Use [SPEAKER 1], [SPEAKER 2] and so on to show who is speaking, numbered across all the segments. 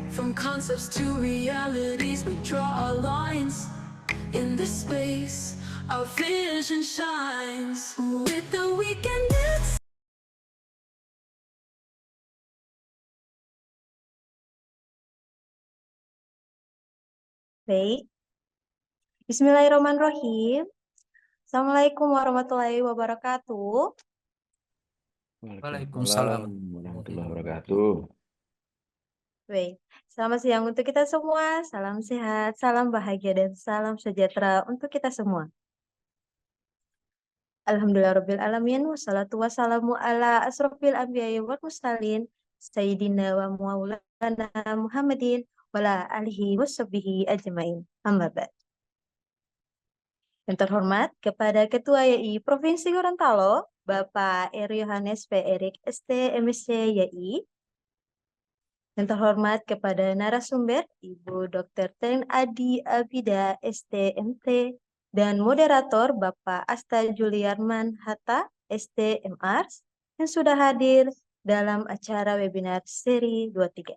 [SPEAKER 1] From concepts to realities, we draw our lines. In this space, our vision shines. With the weekend, it's
[SPEAKER 2] Baik, Bismillahirrahmanirrahim. Assalamualaikum warahmatullahi wabarakatuh.
[SPEAKER 3] Waalaikumsalam warahmatullahi wabarakatuh.
[SPEAKER 2] Baik, selamat siang untuk kita semua. Salam sehat, salam bahagia, dan salam sejahtera untuk kita semua. Alhamdulillahirrabbilalamin. Wassalatu wassalamu ala asrofil anbiya'i wal mursalin. Sayyidina wa maulana Muhammadin wala alihi wassabihi ajmain. Amma ba'd. Yang terhormat kepada Ketua YI Provinsi Gorontalo, Bapak Eri Yohanes P. Erik ST MSc YI. Yang terhormat kepada narasumber Ibu Dr. Ten Adi Abida ST MT dan moderator Bapak Asta Juliarman Hatta ST MArs yang sudah hadir dalam acara webinar seri 23.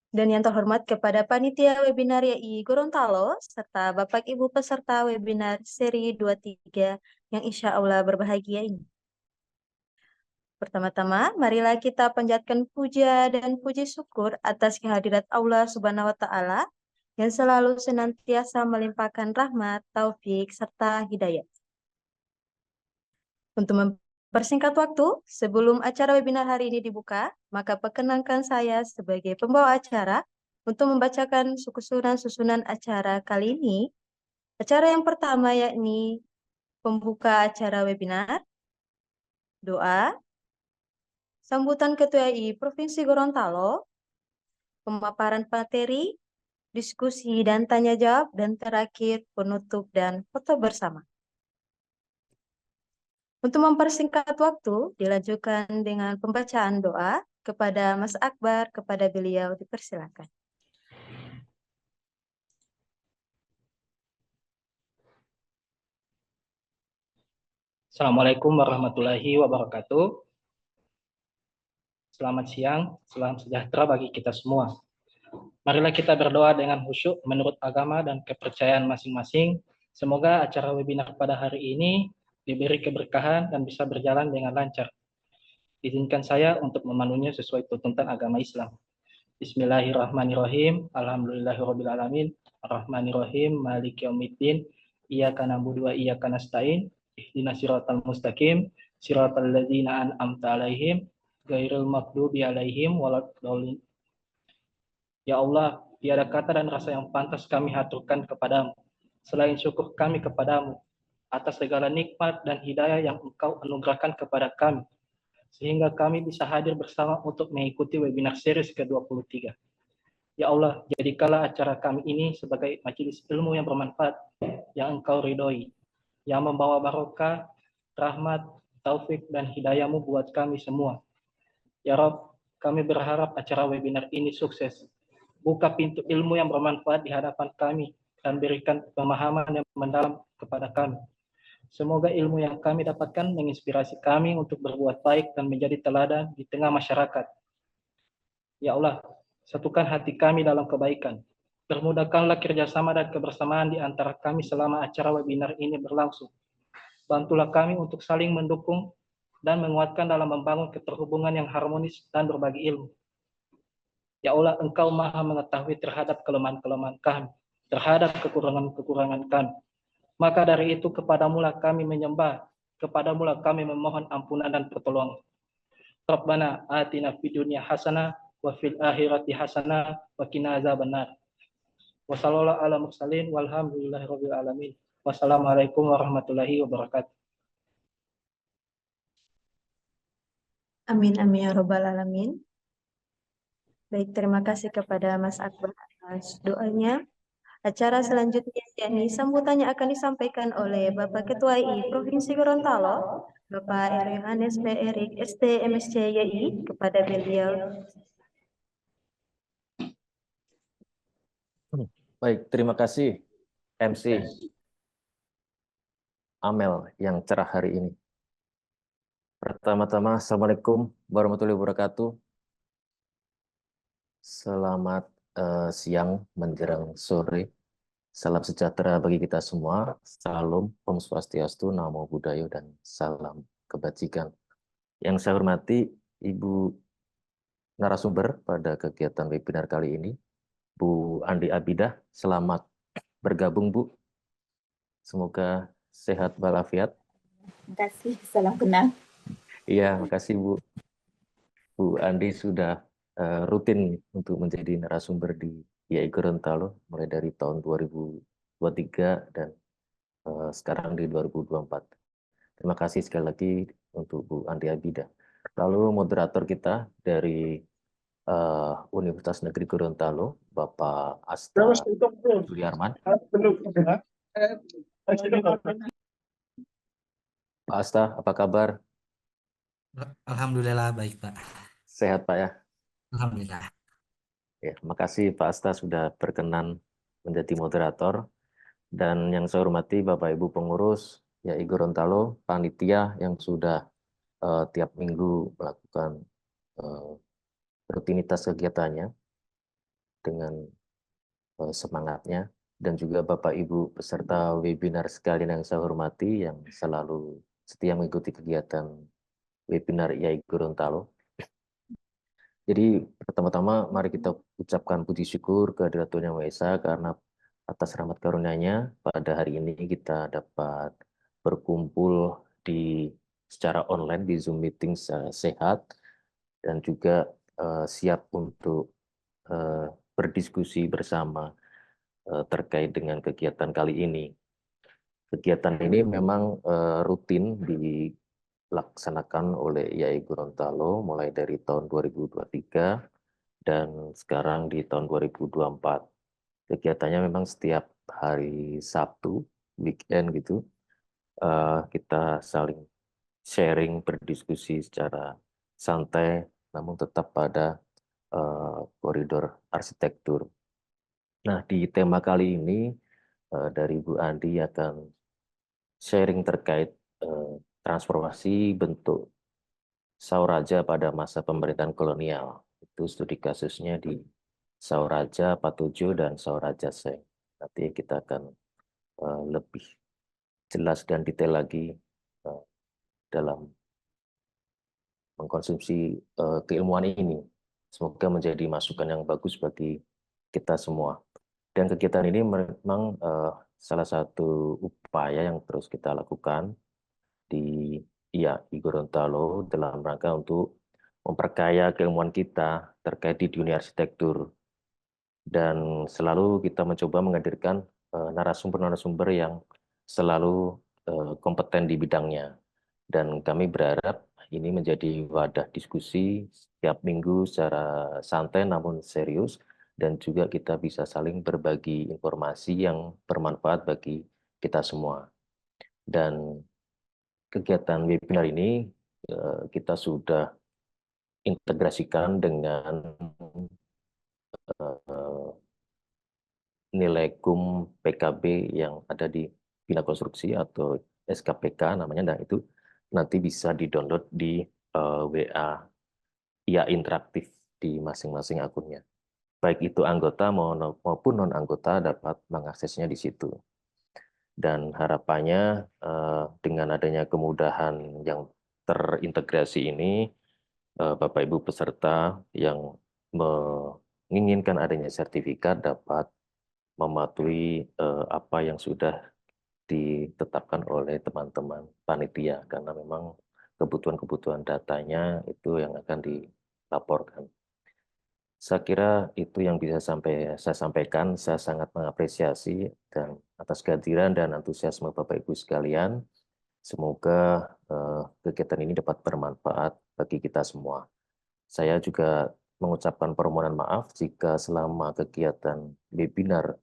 [SPEAKER 2] Dan yang terhormat kepada Panitia Webinar YI Gorontalo, serta Bapak Ibu peserta webinar seri 23 yang insya Allah berbahagia ini. Pertama-tama, marilah kita panjatkan puja dan puji syukur atas kehadirat Allah Subhanahu wa Ta'ala yang selalu senantiasa melimpahkan rahmat, taufik, serta hidayah. Untuk mempersingkat waktu, sebelum acara webinar hari ini dibuka, maka perkenankan saya sebagai pembawa acara untuk membacakan susunan acara kali ini. Acara yang pertama yakni pembuka acara webinar, doa, sambutan Ketua YI Provinsi Gorontalo, pemaparan materi, diskusi dan tanya jawab, dan terakhir penutup dan foto bersama. Untuk mempersingkat waktu, dilanjutkan dengan pembacaan doa kepada Mas Akbar, kepada beliau dipersilakan.
[SPEAKER 4] Assalamualaikum warahmatullahi wabarakatuh. Selamat siang, salam sejahtera bagi kita semua. Marilah kita berdoa dengan khusyuk menurut agama dan kepercayaan masing-masing. Semoga acara webinar pada hari ini diberi keberkahan dan bisa berjalan dengan lancar. Izinkan saya untuk memenuhinya sesuai tuntunan agama Islam. Bismillahirrahmanirrahim. Alhamdulillahirrahmanirrahim. Ar-Rahmanirrahim. Maliki yaumiddin. Iyyaka na'budu wa iyyaka nasta'in. Ihdinas siratal mustaqim. Siratal ladzina an'amta 'alaihim ghairil maghdubi 'alaihim waladdallin. Ya Allah, tiada kata dan rasa yang pantas kami haturkan kepadamu selain syukur kami kepadamu atas segala nikmat dan hidayah yang Engkau anugerahkan kepada kami, sehingga kami bisa hadir bersama untuk mengikuti webinar series ke-23. Ya Allah, jadikanlah acara kami ini sebagai majelis ilmu yang bermanfaat, yang Engkau ridhoi, yang membawa barokah, rahmat, taufik, dan hidayah-Mu buat kami semua. Ya Rabb, kami berharap acara webinar ini sukses. Buka pintu ilmu yang bermanfaat di hadapan kami, dan berikan pemahaman yang mendalam kepada kami. Semoga ilmu yang kami dapatkan menginspirasi kami untuk berbuat baik dan menjadi teladan di tengah masyarakat. Ya Allah, satukan hati kami dalam kebaikan. Permudahkanlah kerjasama dan kebersamaan di antara kami selama acara webinar ini berlangsung. Bantulah kami untuk saling mendukung dan menguatkan dalam membangun keterhubungan yang harmonis dan berbagi ilmu. Ya Allah, Engkau Maha mengetahui terhadap kelemahan-kelemahan kami, terhadap kekurangan-kekurangan kami. Maka dari itu kepadamulah kami menyembah, kepadamulah kami memohon ampunan dan pertolongan. Rabbana atina fid dunya hasanah wa fil akhirati hasanah wa qina azabannar. Wa sallallahu ala mursalin walhamdulillahirabbil alamin. Wassalamualaikum warahmatullahi wabarakatuh.
[SPEAKER 2] Amin, amin, ya robbal alamin. Baik, terima kasih kepada Mas Akbar atas doanya. Acara selanjutnya yakni sambutannya akan disampaikan oleh Bapak Ketua YI Provinsi Gorontalo, Bapak Eri Yohanes P. Erik ST MSc YI, kepada beliau.
[SPEAKER 5] Baik, terima kasih MC Amel yang cerah hari ini. Pertama-tama, Assalamualaikum warahmatullahi wabarakatuh. Selamat siang menjelang sore. Salam sejahtera bagi kita semua. Salam Om Swastiastu, Namo Buddhaya, dan salam kebajikan. Yang saya hormati Ibu narasumber pada kegiatan webinar kali ini, Bu Andi Abidah. Selamat bergabung, Bu. Semoga sehat walafiat.
[SPEAKER 6] Terima kasih, salam kenal.
[SPEAKER 5] Iya, makasih Bu. Bu Andi sudah rutin untuk menjadi narasumber di IAI Gorontalo mulai dari tahun 2023 dan sekarang di 2024. Terima kasih sekali lagi untuk Bu Andi Abidah. Lalu moderator kita dari Universitas Negeri Gorontalo, Bapak Asta Juliarman. Pak Asta, apa kabar?
[SPEAKER 7] Alhamdulillah baik Pak.
[SPEAKER 5] Sehat Pak ya?
[SPEAKER 7] Alhamdulillah.
[SPEAKER 5] Ya, makasih Pak Asta sudah berkenan menjadi moderator. Dan yang saya hormati Bapak Ibu pengurus IAI Gorontalo, panitia yang sudah tiap minggu melakukan rutinitas kegiatannya dengan semangatnya, dan juga Bapak Ibu peserta webinar sekalian yang saya hormati yang selalu setia mengikuti kegiatan webinar IAI Gorontalo. Jadi pertama-tama mari kita ucapkan puji syukur kehadirat Tuhan Yang Maha Esa karena atas rahmat karunia-Nya pada hari ini kita dapat berkumpul secara online di Zoom meeting sehat dan juga siap untuk berdiskusi bersama terkait dengan kegiatan kali ini. Kegiatan ini memang rutin dilaksanakan oleh IAI Gorontalo mulai dari tahun 2023 dan sekarang di tahun 2024. Kegiatannya memang setiap hari Sabtu, weekend gitu, kita saling sharing, berdiskusi secara santai, namun tetap pada koridor arsitektur. Nah, di tema kali ini dari Bu Andi akan sharing terkait transformasi bentuk Sauraja pada masa pemerintahan kolonial. Itu studi kasusnya di Sauraja Patujo dan Sauraja Seng. Nanti kita akan lebih jelas dan detail lagi dalam mengkonsumsi keilmuan ini. Semoga menjadi masukan yang bagus bagi kita semua. Dan kegiatan ini memang salah satu upaya yang terus kita lakukan di IAI Gorontalo dalam rangka untuk memperkaya keilmuan kita terkait di dunia arsitektur. Dan selalu kita mencoba menghadirkan narasumber-narasumber yang selalu kompeten di bidangnya. Dan kami berharap ini menjadi wadah diskusi setiap minggu secara santai namun serius, dan juga kita bisa saling berbagi informasi yang bermanfaat bagi kita semua. Dan kegiatan webinar ini kita sudah integrasikan dengan nilai KUM PKB yang ada di Bina Konstruksi atau SKPK namanya. Nah, itu nanti bisa di-download di WA IA interaktif di masing-masing akunnya. Baik itu anggota maupun non-anggota dapat mengaksesnya di situ. Dan harapannya dengan adanya kemudahan yang terintegrasi ini, Bapak Ibu peserta yang menginginkan adanya sertifikat dapat mematuhi apa yang sudah ditetapkan oleh teman-teman panitia, karena memang kebutuhan-kebutuhan datanya itu yang akan dilaporkan. Saya kira itu yang bisa saya sampaikan. Saya sangat mengapresiasi dan atas kehadiran dan antusiasme Bapak Ibu sekalian. Semoga kegiatan ini dapat bermanfaat bagi kita semua. Saya juga mengucapkan permohonan maaf jika selama kegiatan webinar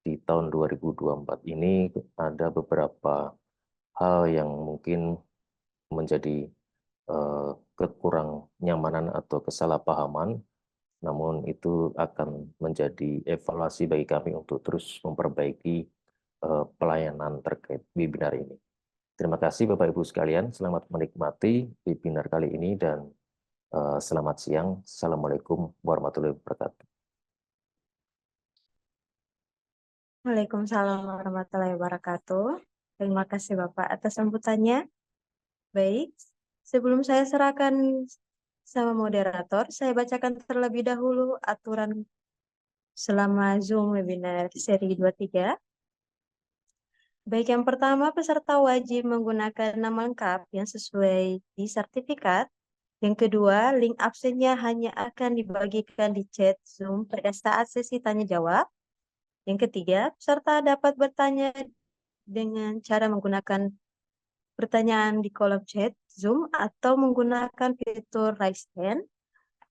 [SPEAKER 5] di tahun 2024 ini ada beberapa hal yang mungkin menjadi kekurang nyamanan atau kesalahpahaman. Namun itu akan menjadi evaluasi bagi kami untuk terus memperbaiki pelayanan terkait webinar ini. Terima kasih Bapak Ibu sekalian, selamat menikmati webinar kali ini dan selamat siang. Assalamualaikum warahmatullahi wabarakatuh.
[SPEAKER 2] Waalaikumsalam warahmatullahi wabarakatuh. Terima kasih Bapak atas sambutannya. Baik, sebelum saya serahkan sama moderator, saya bacakan terlebih dahulu aturan selama Zoom webinar seri 23. Baik, yang pertama, peserta wajib menggunakan nama lengkap yang sesuai di sertifikat. Yang kedua, link absennya hanya akan dibagikan di chat Zoom pada saat sesi tanya-jawab. Yang ketiga, peserta dapat bertanya dengan cara menggunakan pertanyaan di kolom chat Zoom atau menggunakan fitur raise hand.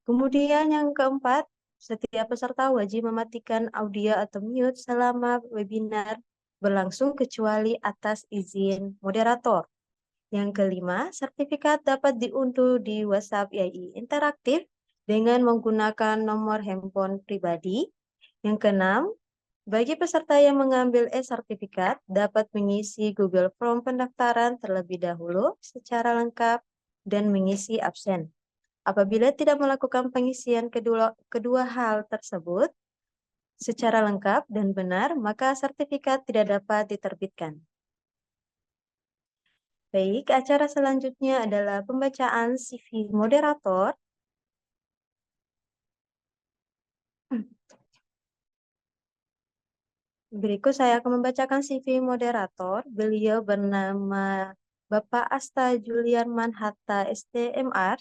[SPEAKER 2] Kemudian yang keempat, setiap peserta wajib mematikan audio atau mute selama webinar berlangsung kecuali atas izin moderator. Yang kelima, sertifikat dapat diunduh di WhatsApp YI interaktif dengan menggunakan nomor handphone pribadi. Yang keenam, bagi peserta yang mengambil e-sertifikat dapat mengisi Google Form pendaftaran terlebih dahulu secara lengkap dan mengisi absen. Apabila tidak melakukan pengisian kedua hal tersebut secara lengkap dan benar, maka sertifikat tidak dapat diterbitkan. Baik, acara selanjutnya adalah pembacaan CV moderator. Berikut saya akan membacakan CV moderator. Beliau bernama Bapak Asta Julian Manhatta STMR.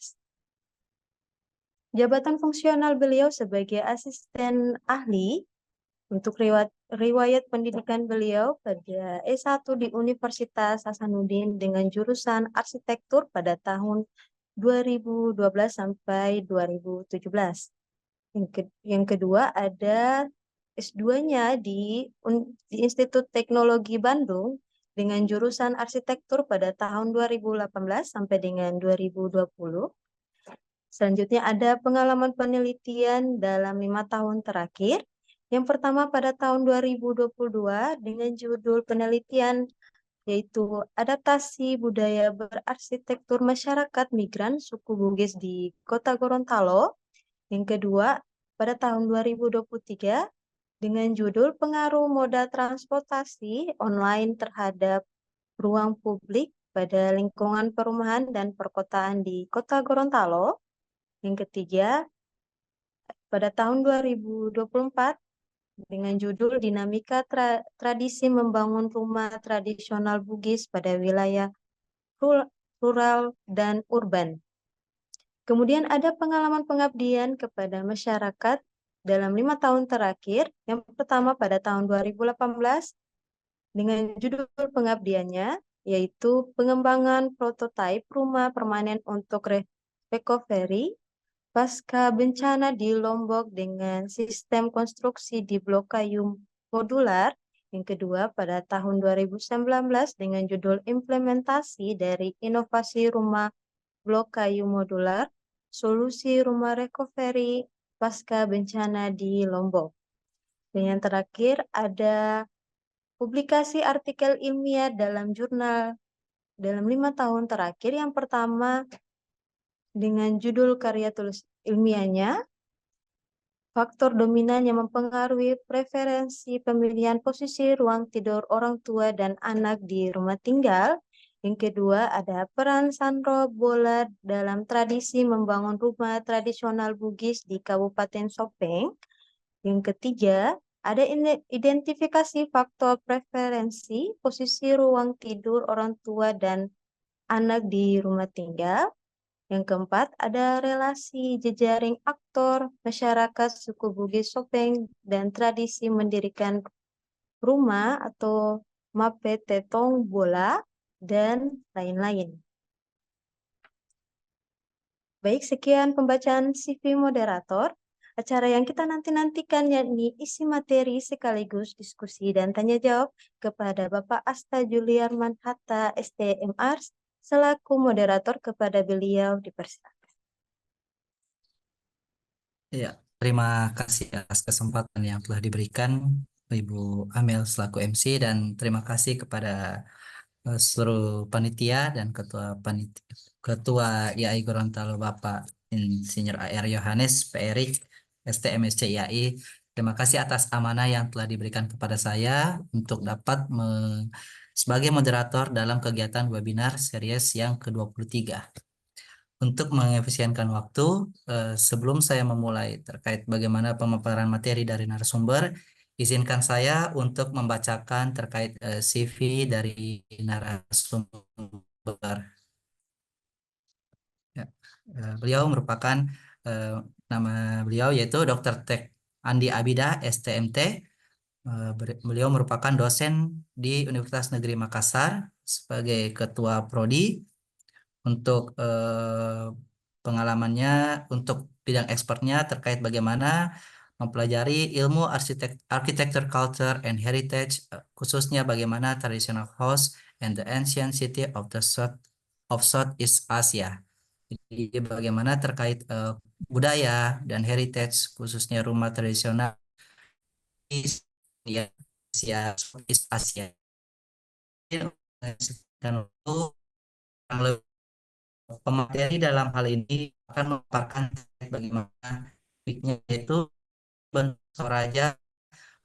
[SPEAKER 2] Jabatan fungsional beliau sebagai asisten ahli. Untuk riwayat pendidikan beliau pada S1 di Universitas Hasanuddin dengan jurusan arsitektur pada tahun 2012 sampai 2017. Yang kedua ada S2-nya di Institut Teknologi Bandung dengan jurusan arsitektur pada tahun 2018 sampai dengan 2020. Selanjutnya ada pengalaman penelitian dalam 5 tahun terakhir. Yang pertama pada tahun 2022 dengan judul penelitian yaitu adaptasi budaya berarsitektur masyarakat migran suku Bugis di Kota Gorontalo. Yang kedua pada tahun 2023 dengan judul pengaruh moda transportasi online terhadap ruang publik pada lingkungan perumahan dan perkotaan di Kota Gorontalo. Yang ketiga, pada tahun 2024 dengan judul Dinamika Tradisi Membangun Rumah Tradisional Bugis pada Wilayah Rural dan Urban. Kemudian ada pengalaman pengabdian kepada masyarakat dalam 5 tahun terakhir. Yang pertama pada tahun 2018 dengan judul pengabdiannya yaitu pengembangan prototipe rumah permanen untuk recovery pasca bencana di Lombok dengan sistem konstruksi di blok kayu modular. Yang kedua pada tahun 2019 dengan judul implementasi dari inovasi rumah blok kayu modular, solusi rumah recovery pasca bencana di Lombok. Dan yang terakhir ada publikasi artikel ilmiah dalam jurnal dalam 5 tahun terakhir. Yang pertama dengan judul karya tulis ilmiahnya, faktor dominan yang mempengaruhi preferensi pemilihan posisi ruang tidur orang tua dan anak di rumah tinggal. Yang kedua ada peran Sandro Bola dalam tradisi membangun rumah tradisional Bugis di Kabupaten Sopeng. Yang ketiga ada identifikasi faktor preferensi posisi ruang tidur orang tua dan anak di rumah tinggal. Yang keempat, ada relasi jejaring aktor masyarakat suku Bugis Sopeng dan tradisi mendirikan rumah atau Mape Tetong Bola dan lain-lain. Baik, sekian pembacaan CV moderator. Acara yang kita nanti-nantikan yakni isi materi sekaligus diskusi dan tanya jawab kepada Bapak Asta Julian Manhatta STMR selaku moderator. Kepada beliau dipersilakan.
[SPEAKER 7] Ya, terima kasih atas kesempatan yang telah diberikan Ibu Amel selaku MC dan terima kasih kepada seluruh panitia dan ketua IAI Gorontalo Bapak Insinyur AR Yohanes P. STMSC IAI. Terima kasih atas amanah yang telah diberikan kepada saya untuk dapat sebagai moderator dalam kegiatan webinar series yang ke-23. Untuk mengefisienkan waktu, sebelum saya memulai terkait bagaimana pemaparan materi dari narasumber, izinkan saya untuk membacakan terkait CV dari narasumber. Ya, beliau merupakan nama beliau yaitu Dr. Tek Andi Abida, STMT. Beliau merupakan dosen di Universitas Negeri Makassar sebagai ketua prodi. Untuk pengalamannya untuk bidang expertnya terkait bagaimana mempelajari ilmu architecture, culture, and heritage, khususnya bagaimana traditional house and the ancient city of Southeast Asia. Jadi bagaimana terkait budaya dan heritage, khususnya rumah tradisional di Asia, Southeast Asia. Dan untuk pemateri dalam hal ini akan memaparkan bagaimana yaitu bentuk Toraja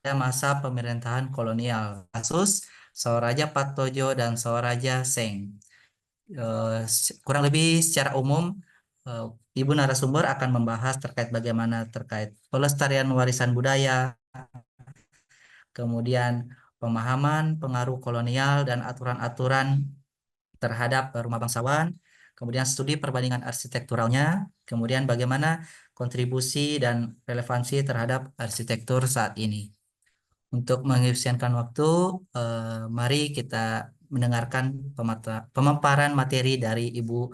[SPEAKER 7] pada masa pemerintahan kolonial, kasus Toraja Patojo dan Toraja Seng. Kurang lebih secara umum, Ibu narasumber akan membahas terkait bagaimana terkait pelestarian warisan budaya, kemudian pemahaman pengaruh kolonial dan aturan-aturan terhadap rumah bangsawan, kemudian studi perbandingan arsitekturalnya, kemudian bagaimana kontribusi dan relevansi terhadap arsitektur saat ini. Untuk mengefisienkan waktu, mari kita mendengarkan pemaparan materi dari Ibu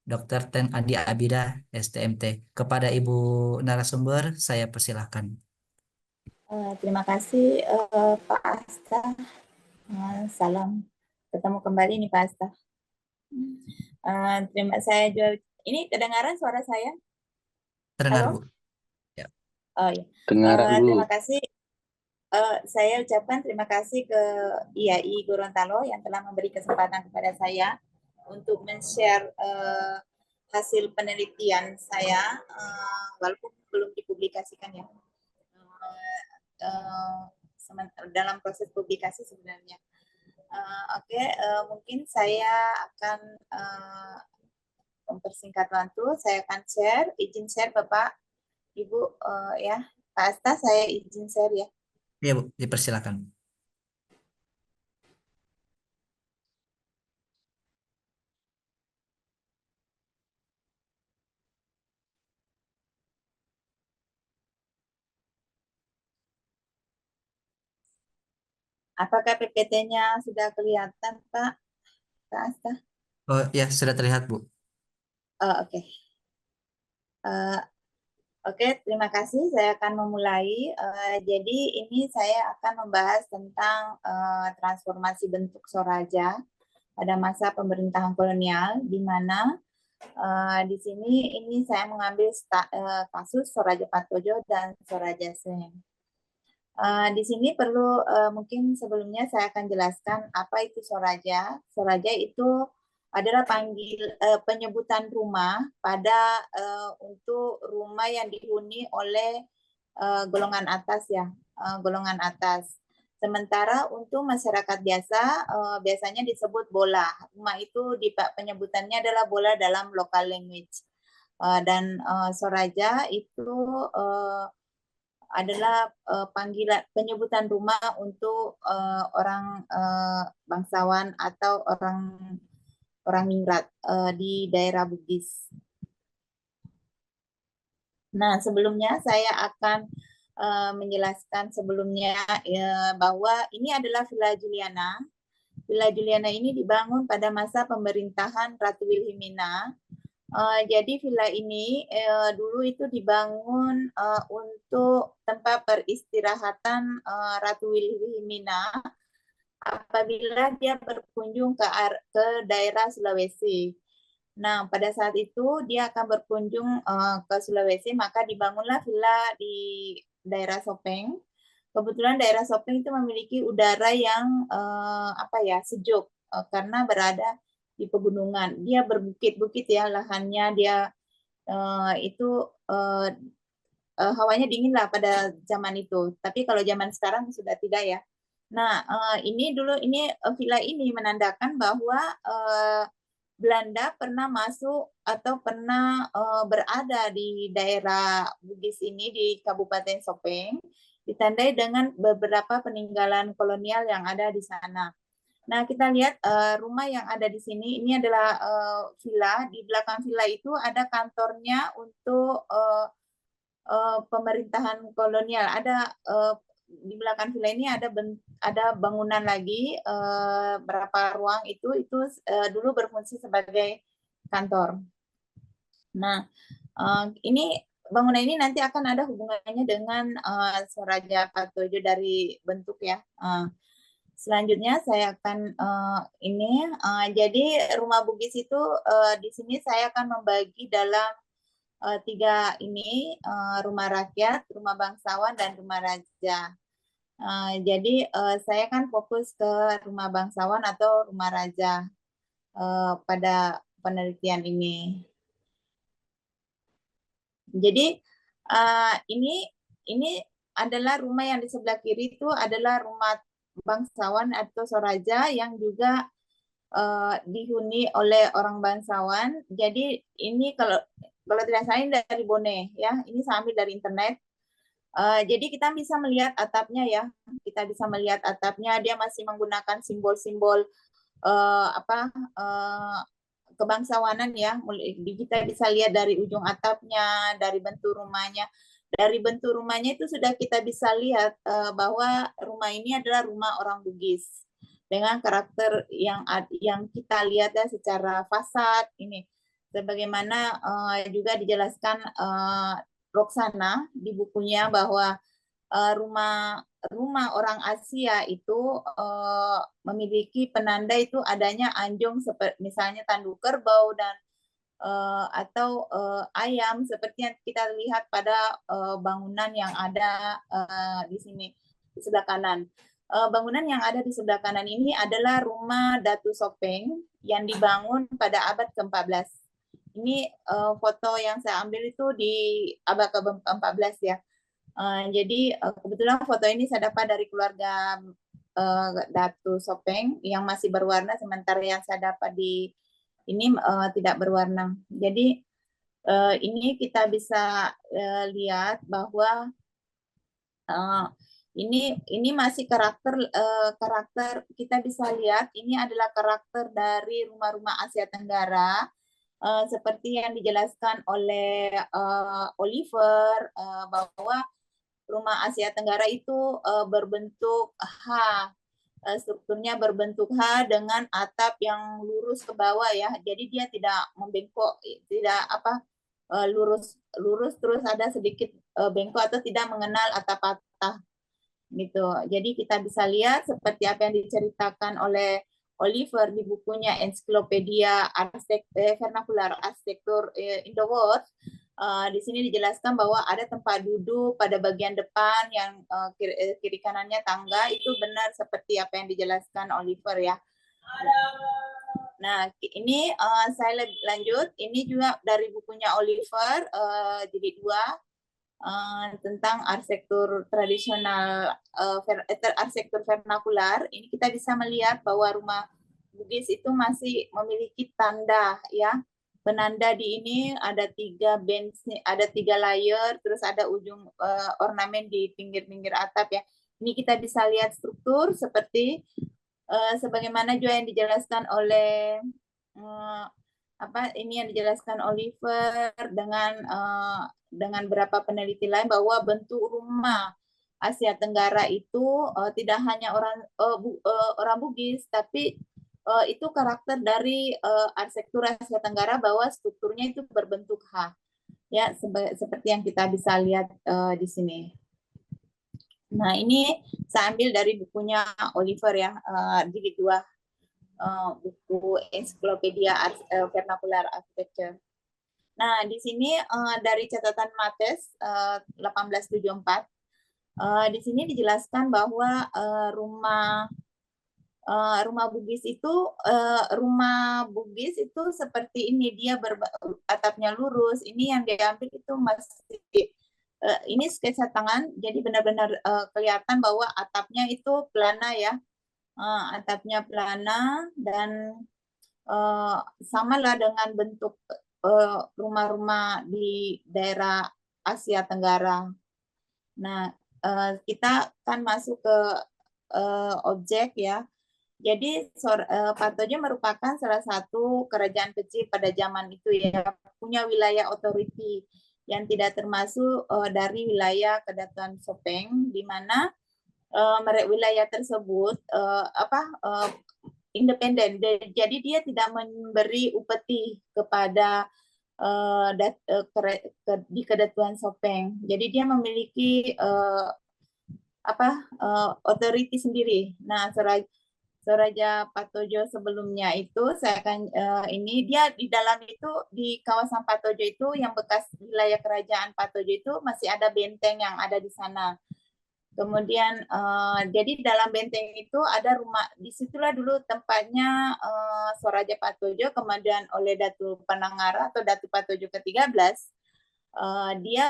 [SPEAKER 7] Dr. Ten Andi Abida, STMT. Kepada Ibu narasumber, saya persilahkan.
[SPEAKER 6] Terima kasih Pak Asta. Salam ketemu kembali nih Pak Asta. Saya juga ini kedengaran suara saya?
[SPEAKER 7] Terdengar,
[SPEAKER 6] Halo?
[SPEAKER 7] Bu. Ya.
[SPEAKER 6] Oh ya. Terima kasih. Saya ucapkan terima kasih ke IAI Gorontalo yang telah memberi kesempatan kepada saya untuk men-share hasil penelitian saya, walaupun belum dipublikasikan ya. Dalam proses publikasi sebenarnya. Mungkin saya akan mempersingkat waktu. Saya akan share, izin share Bapak, Ibu, ya Pak Asta, saya izin share ya.
[SPEAKER 7] Iya Bu, dipersilakan.
[SPEAKER 6] Apakah PPT-nya sudah kelihatan Pak Asta?
[SPEAKER 7] Oh ya, sudah terlihat Bu.
[SPEAKER 6] Oke. Oke, terima kasih. Saya akan memulai. Jadi ini saya akan membahas tentang transformasi bentuk Toraja pada masa pemerintahan kolonial, di mana di sini ini saya mengambil kasus Toraja Patojo dan Toraja Seng. Di sini perlu mungkin sebelumnya saya akan jelaskan apa itu Toraja. Toraja itu adalah penyebutan rumah pada untuk rumah yang dihuni oleh golongan atas ya, golongan atas. Sementara untuk masyarakat biasa biasanya disebut bola. Rumah itu penyebutannya adalah bola dalam local language. Dan Toraja itu adalah panggilan penyebutan rumah untuk orang bangsawan atau orang ningrat di daerah Bugis. Nah, sebelumnya saya akan menjelaskan sebelumnya bahwa ini adalah Villa Juliana. Villa Juliana ini dibangun pada masa pemerintahan Ratu Wilhelmina. Jadi villa ini dulu itu dibangun untuk tempat peristirahatan Ratu Wilhelmina apabila dia berkunjung ke daerah Sulawesi. Nah, pada saat itu dia akan berkunjung ke Sulawesi, maka dibangunlah villa di daerah Sopeng. Kebetulan daerah Sopeng itu memiliki udara yang sejuk. karena berada di pegunungan. Dia berbukit-bukit ya lahannya, dia itu hawanya dingin lah pada zaman itu. Tapi kalau zaman sekarang sudah tidak ya. Nah, ini villa ini menandakan bahwa Belanda pernah masuk atau pernah berada di daerah Bugis ini di Kabupaten Sopeng, ditandai dengan beberapa peninggalan kolonial yang ada di sana. Nah, kita lihat rumah yang ada di sini, ini adalah villa. Di belakang villa itu ada kantornya untuk pemerintahan kolonial. Ada di belakang villa ini ada bangunan lagi, berapa ruang itu dulu berfungsi sebagai kantor. Nah, ini bangunan ini nanti akan ada hubungannya dengan Soraja Patojo dari bentuk ya. Selanjutnya saya akan jadi rumah Bugis itu di sini saya akan membagi dalam tiga ini, rumah rakyat, rumah bangsawan, dan rumah raja. Jadi saya kan fokus ke rumah bangsawan atau rumah raja pada penelitian ini. Jadi ini adalah rumah yang di sebelah kiri itu adalah rumah bangsawan atau Soraja yang juga dihuni oleh orang bangsawan. Jadi ini kalau tidak salah ini dari Bone ya, ini saya ambil dari internet. Jadi kita bisa melihat atapnya ya, dia masih menggunakan simbol-simbol kebangsawanan ya. Kita bisa lihat dari ujung atapnya, dari bentuk rumahnya. Dari bentuk rumahnya itu sudah kita bisa lihat bahwa rumah ini adalah rumah orang Bugis dengan karakter yang kita lihat ya secara fasad ini. Sebagaimana juga dijelaskan Roksana di bukunya bahwa rumah orang Asia itu memiliki penanda itu adanya anjing seperti misalnya tanduk kerbau dan atau ayam seperti yang kita lihat pada bangunan yang ada di sini di sebelah kanan. Bangunan yang ada di sebelah kanan ini adalah rumah Datu Sopeng yang dibangun pada abad ke-14. Ini foto yang saya ambil itu di abad ke-14 ya. Jadi kebetulan foto ini saya dapat dari keluarga Datu Sopeng yang masih berwarna, sementara yang saya dapat di ini tidak berwarna. Jadi ini kita bisa lihat bahwa ini masih karakter kita bisa lihat ini adalah karakter dari rumah-rumah Asia Tenggara seperti yang dijelaskan oleh Oliver bahwa rumah Asia Tenggara itu berbentuk H, strukturnya berbentuk H dengan atap yang lurus ke bawah ya. Jadi dia tidak membengkok, tidak lurus terus ada sedikit bengkok atau tidak mengenal atap patah gitu. Jadi kita bisa lihat seperti apa yang diceritakan oleh Oliver di bukunya Encyclopedia Vernacular Architecture in the World. Di sini dijelaskan bahwa ada tempat duduk pada bagian depan yang kiri kanannya tangga, itu benar seperti apa yang dijelaskan Oliver ya. Nah, ini saya lanjut, ini juga dari bukunya Oliver jilid 2 tentang arsitektur tradisional, arsitektur vernakular. Ini kita bisa melihat bahwa rumah Bugis itu masih memiliki tanda ya. Penanda di ini ada 3 bench, ada 3 layer, terus ada ujung ornamen di pinggir-pinggir atap ya. Ini kita bisa lihat struktur seperti sebagaimana juga yang dijelaskan oleh ini yang dijelaskan Oliver dengan beberapa peneliti lain bahwa bentuk rumah Asia Tenggara itu tidak hanya orang Bugis, tapi itu karakter dari arsitektur Asia Tenggara bahwa strukturnya itu berbentuk H, ya seperti yang kita bisa lihat di sini. Nah ini saya ambil dari bukunya Oliver ya, jilid 2, buku Encyclopedia Vernacular Architecture. Nah di sini dari catatan Mates 1874, di sini dijelaskan bahwa rumah Rumah Bugis itu seperti ini, dia atapnya lurus. Ini yang diambil itu masih ini sketsa tangan, jadi benar-benar kelihatan bahwa atapnya itu pelana ya, atapnya pelana dan samalah dengan bentuk rumah-rumah di daerah Asia Tenggara. Nah, kita akan masuk ke objek ya. Jadi Patojo merupakan salah satu kerajaan kecil pada zaman itu ya, punya wilayah otoriti yang tidak termasuk dari wilayah Kedatuan Sopeng, di mana wilayah tersebut independen. Jadi dia tidak memberi upeti kepada di Kedatuan Sopeng. Jadi dia memiliki otoriti sendiri. Nah, Soraja Patojo sebelumnya itu saya akan ini dia di dalam itu, di kawasan Patojo itu yang bekas wilayah kerajaan Patojo itu masih ada benteng yang ada di sana. Kemudian jadi dalam benteng itu ada rumah, disitulah dulu tempatnya Soraja Patojo, kemudian oleh Datu Panangara atau Datu Patojo ke-13 dia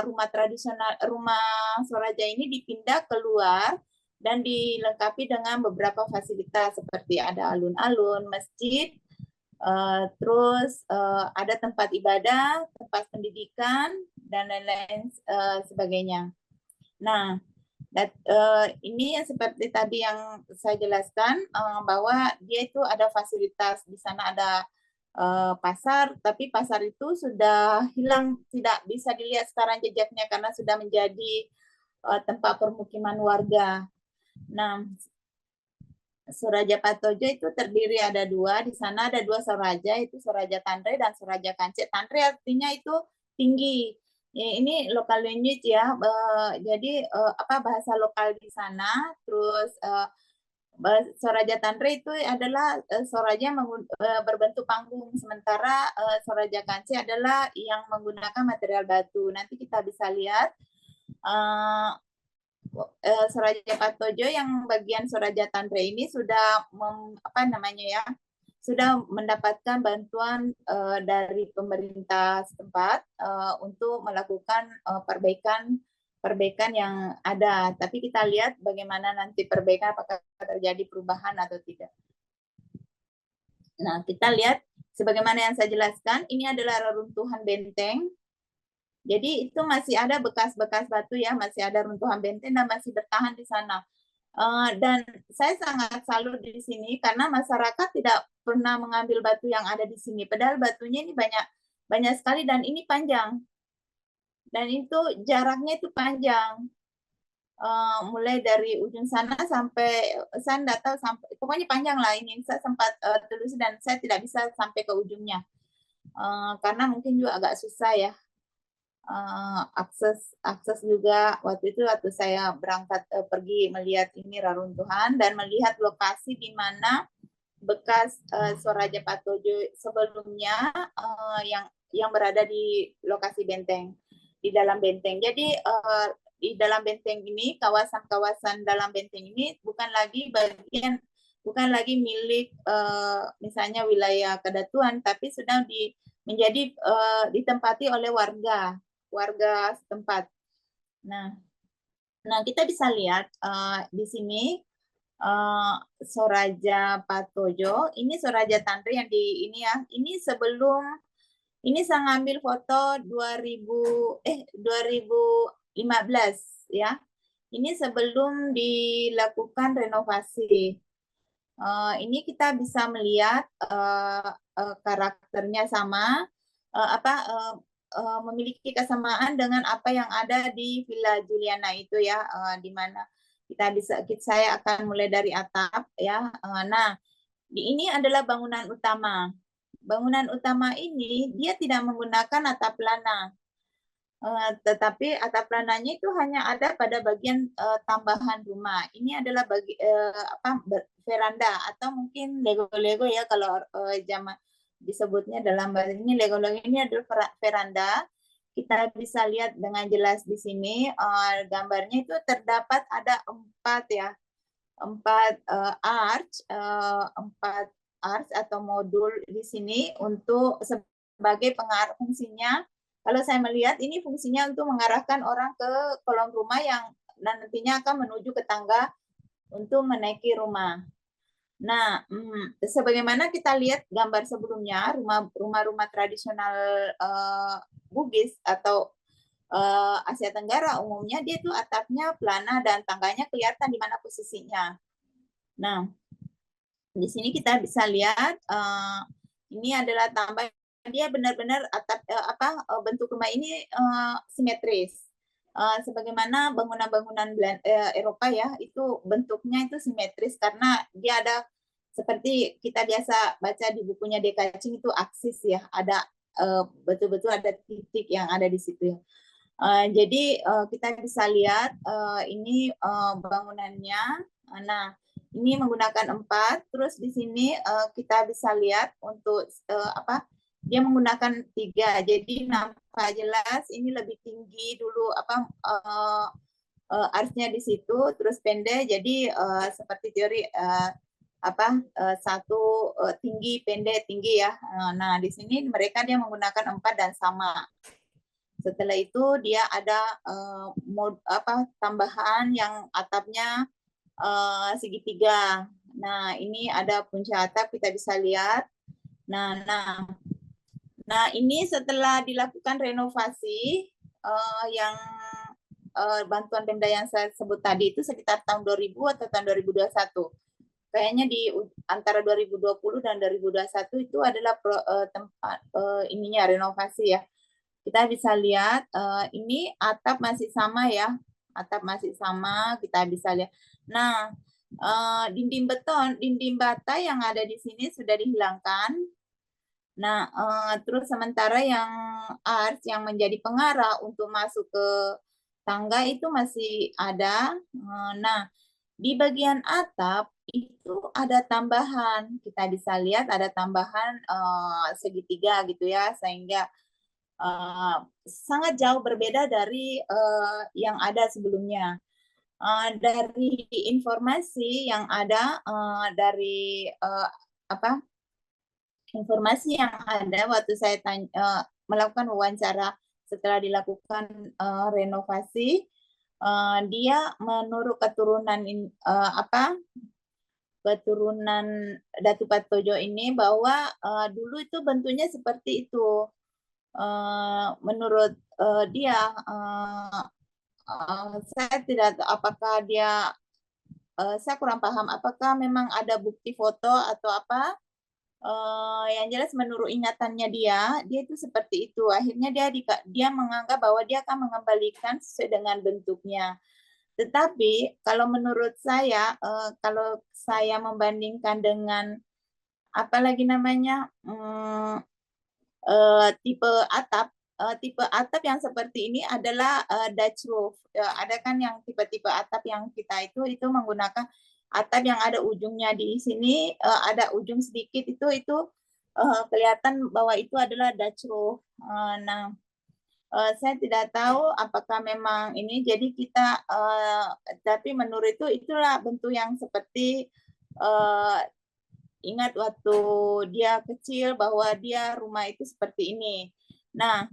[SPEAKER 6] rumah tradisional, rumah Soraja ini dipindah keluar dan dilengkapi dengan beberapa fasilitas seperti ada alun-alun, masjid, terus ada tempat ibadah, tempat pendidikan, dan lain-lain sebagainya. Nah, ini yang seperti tadi yang saya jelaskan, bahwa dia itu ada fasilitas, di sana ada pasar, tapi pasar itu sudah hilang, tidak bisa dilihat sekarang jejaknya karena sudah menjadi tempat permukiman warga. Nah, Soraja Patojo itu terdiri ada dua, di sana ada dua Soraja, itu Soraja Tanre dan Soraja Kancik. Tanre artinya itu tinggi. Ya, ini local language ya, jadi bahasa lokal di sana. Terus Soraja Tanre itu adalah Soraja berbentuk panggung, sementara Soraja Kancik adalah yang menggunakan material batu. Nanti kita bisa lihat Soraja Patojo yang bagian Soraja Tanre ini sudah sudah mendapatkan bantuan dari pemerintah setempat untuk melakukan perbaikan yang ada. Tapi kita lihat bagaimana nanti perbaikan, apakah terjadi perubahan atau tidak. Nah, kita lihat sebagaimana yang saya jelaskan, ini adalah reruntuhan benteng. Jadi itu masih ada bekas-bekas batu ya, masih ada runtuhan benteng dan masih bertahan di sana. Dan saya sangat salut di sini karena masyarakat tidak pernah mengambil batu yang ada di sini. Padahal batunya ini banyak sekali dan ini panjang. Dan itu jaraknya itu panjang. Mulai dari ujung sana sampai, saya tidak tahu, sampai pokoknya panjang lah ini. Saya sempat telusuri dan saya tidak bisa sampai ke ujungnya. Karena mungkin juga agak susah ya. Akses juga waktu itu waktu saya berangkat pergi melihat ini reruntuhan dan melihat lokasi di mana bekas Soraja Patojo sebelumnya yang berada di lokasi benteng, di dalam benteng. Jadi di dalam benteng ini, kawasan-kawasan dalam benteng ini bukan lagi milik misalnya wilayah Kedatuan, tapi sudah menjadi ditempati oleh warga setempat. Nah kita bisa lihat di sini Soraja Patojo, ini Soraja Tanre yang di ini ya. Ini sebelum, ini saya ngambil foto 2015 ya. Ini sebelum dilakukan renovasi. Ini kita bisa melihat karakternya sama, memiliki kesamaan dengan apa yang ada di Villa Juliana itu ya, di mana saya akan mulai dari atap ya. Nah, ini adalah bangunan utama. Bangunan utama ini dia tidak menggunakan atap pelana, tetapi atap pelananya itu hanya ada pada bagian tambahan rumah. Ini adalah veranda atau mungkin lego-lego ya kalau zaman disebutnya dalam bahasa ini. Lego-lego ini adalah veranda. Kita bisa lihat dengan jelas di sini gambarnya itu terdapat ada 4 ya, empat arch atau modul di sini untuk sebagai pengarah fungsinya. Kalau saya melihat ini fungsinya untuk mengarahkan orang ke kolom rumah yang nantinya akan menuju ke tangga untuk menaiki rumah. Nah, sebagaimana kita lihat gambar sebelumnya, rumah-rumah tradisional Bugis atau Asia Tenggara umumnya dia tuh atapnya pelana dan tangganya kelihatan di mana posisinya. Nah, di sini kita bisa lihat ini adalah tambah, dia benar-benar atap bentuk rumah ini simetris. Sebagaimana bangunan-bangunan Eropa ya, itu bentuknya itu simetris karena dia ada seperti kita biasa baca di bukunya De Kaching itu aksis ya, ada betul-betul ada titik yang ada di situ ya. Jadi kita bisa lihat ini bangunannya. Nah, ini menggunakan 4. Terus di sini kita bisa lihat untuk dia menggunakan 3. Jadi nampak jelas ini lebih tinggi dulu archnya di situ, terus pendek. Jadi seperti teori satu tinggi pendek tinggi ya. Nah, di sini mereka dia menggunakan 4 dan sama. Setelah itu dia ada tambahan yang atapnya segitiga. Nah, ini ada punca atap kita bisa lihat. Nah, ini setelah dilakukan renovasi yang bantuan Pemda yang saya sebut tadi itu sekitar tahun 2000 atau tahun 2021. Kayaknya di antara 2020 dan 2021 itu adalah tempat ininya renovasi ya. Kita bisa lihat ini atap masih sama ya, atap masih sama, kita bisa lihat. Nah, dinding beton, dinding bata yang ada di sini sudah dihilangkan. Nah, terus sementara yang arch yang menjadi pengarah untuk masuk ke tangga itu masih ada. Nah, di bagian atap itu ada tambahan, kita bisa lihat ada tambahan segitiga gitu ya, sehingga sangat jauh berbeda dari yang ada sebelumnya. Dari informasi yang ada informasi yang ada waktu saya melakukan wawancara setelah dilakukan renovasi, dia menurut keturunan keturunan Datu Patojo ini bahwa dulu itu bentuknya seperti itu. Menurut dia, saya tidak tahu apakah dia, saya kurang paham apakah memang ada bukti foto atau apa. Yang jelas menurut ingatannya dia itu seperti itu. Akhirnya dia menganggap bahwa dia akan mengembalikan sesuai dengan bentuknya. Tetapi kalau menurut saya, kalau saya membandingkan dengan apalagi namanya tipe atap yang seperti ini adalah Dutch roof. Ada kan yang tipe-tipe atap yang kita itu menggunakan atap yang ada ujungnya di sini, ada ujung sedikit itu kelihatan bahwa itu adalah Dutch roof. Nah, saya tidak tahu apakah memang ini. Jadi kita, tapi menurut itulah bentuk yang seperti ingat waktu dia kecil bahwa dia rumah itu seperti ini. Nah,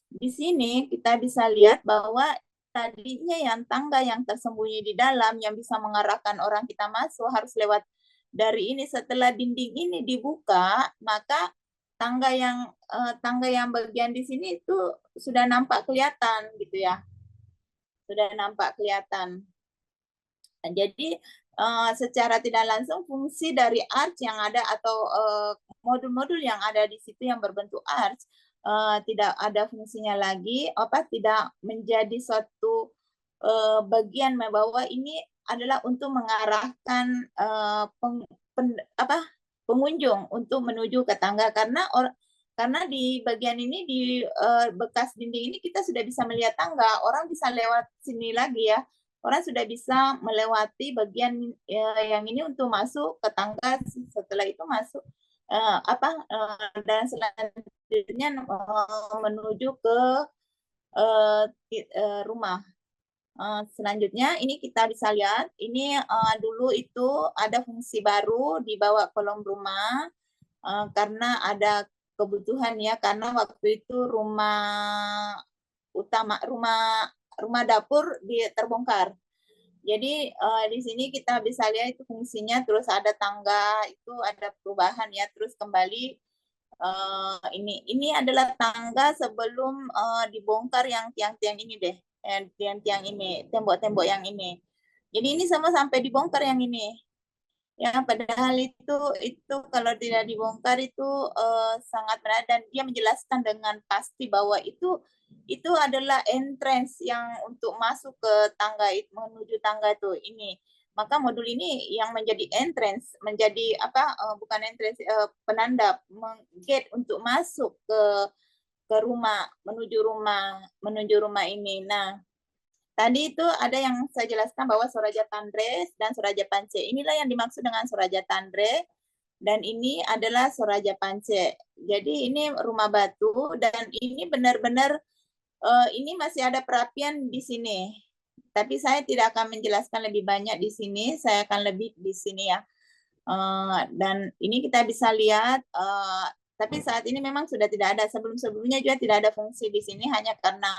[SPEAKER 6] di sini kita bisa lihat bahwa tadinya yang tangga yang tersembunyi di dalam yang bisa mengarahkan orang kita masuk harus lewat dari ini. Setelah dinding ini dibuka, maka tangga yang bagian di sini itu sudah nampak kelihatan gitu ya. Sudah nampak kelihatan. Nah, jadi secara tidak langsung fungsi dari arch yang ada atau modul-modul yang ada di situ yang berbentuk arch tidak ada fungsinya lagi, tidak menjadi suatu bagian bahwa ini adalah untuk mengarahkan pengunjung untuk menuju ke tangga, karena di bagian ini di bekas dinding ini kita sudah bisa melihat tangga, orang bisa lewat sini lagi ya. Orang sudah bisa melewati bagian yang ini untuk masuk ke tangga, setelah itu masuk dan selanjutnya menuju ke rumah. Selanjutnya ini kita bisa lihat, ini dulu itu ada fungsi baru di bawah kolong rumah karena ada kebutuhan ya, karena waktu itu rumah utama, rumah dapur terbongkar. Jadi di sini kita bisa lihat itu fungsinya, terus ada tangga, itu ada perubahan ya, terus kembali ini adalah tangga sebelum dibongkar yang tiang-tiang ini deh, tiang-tiang ini, tembok-tembok yang ini. Jadi ini sama sampai dibongkar yang ini. Ya, padahal itu kalau tidak dibongkar itu sangat berat, dan dia menjelaskan dengan pasti bahwa itu adalah entrance yang untuk masuk ke tangga, menuju tangga itu ini. Maka modul ini yang menjadi entrance, menjadi bukan entrance, penanda gate untuk masuk ke rumah, menuju rumah ini. Nah, tadi itu ada yang saya jelaskan bahwa Soraja Tandre dan Soraja Pance. Inilah yang dimaksud dengan Soraja Tandre, dan ini adalah Soraja Pance. Jadi ini rumah batu, dan ini benar-benar ini masih ada perapian di sini. Tapi saya tidak akan menjelaskan lebih banyak di sini, saya akan lebih di sini ya. Dan ini kita bisa lihat, tapi saat ini memang sudah tidak ada. Sebelum-sebelumnya juga tidak ada fungsi di sini, hanya karena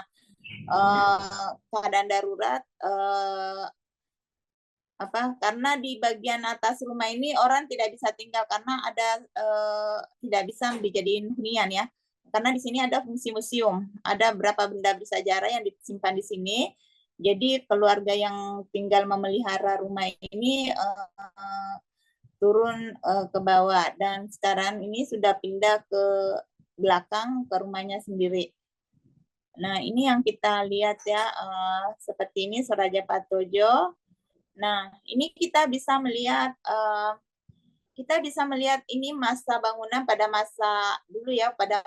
[SPEAKER 6] keadaan darurat, karena di bagian atas rumah ini orang tidak bisa tinggal karena ada tidak bisa dijadiin hunian ya, karena di sini ada fungsi museum, ada beberapa benda bersejarah yang disimpan di sini. Jadi keluarga yang tinggal memelihara rumah ini turun ke bawah, dan sekarang ini sudah pindah ke belakang ke rumahnya sendiri. Nah, ini yang kita lihat ya, seperti ini Soraja Patojo. Nah, ini kita bisa melihat ini masa bangunan pada masa dulu ya, pada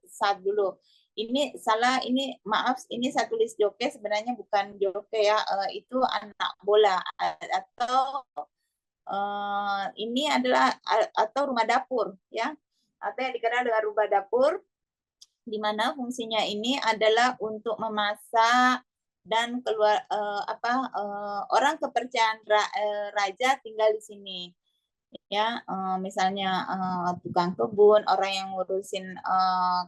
[SPEAKER 6] saat dulu. Ini salah, ini maaf, ini saya tulis joke, sebenarnya bukan joke ya, itu anak bola, atau ini adalah atau rumah dapur ya, atau yang dikenal dengan rumah dapur, di mana fungsinya ini adalah untuk memasak dan keluar orang kepercayaan raja tinggal di sini ya, misalnya tukang kebun, orang yang ngurusin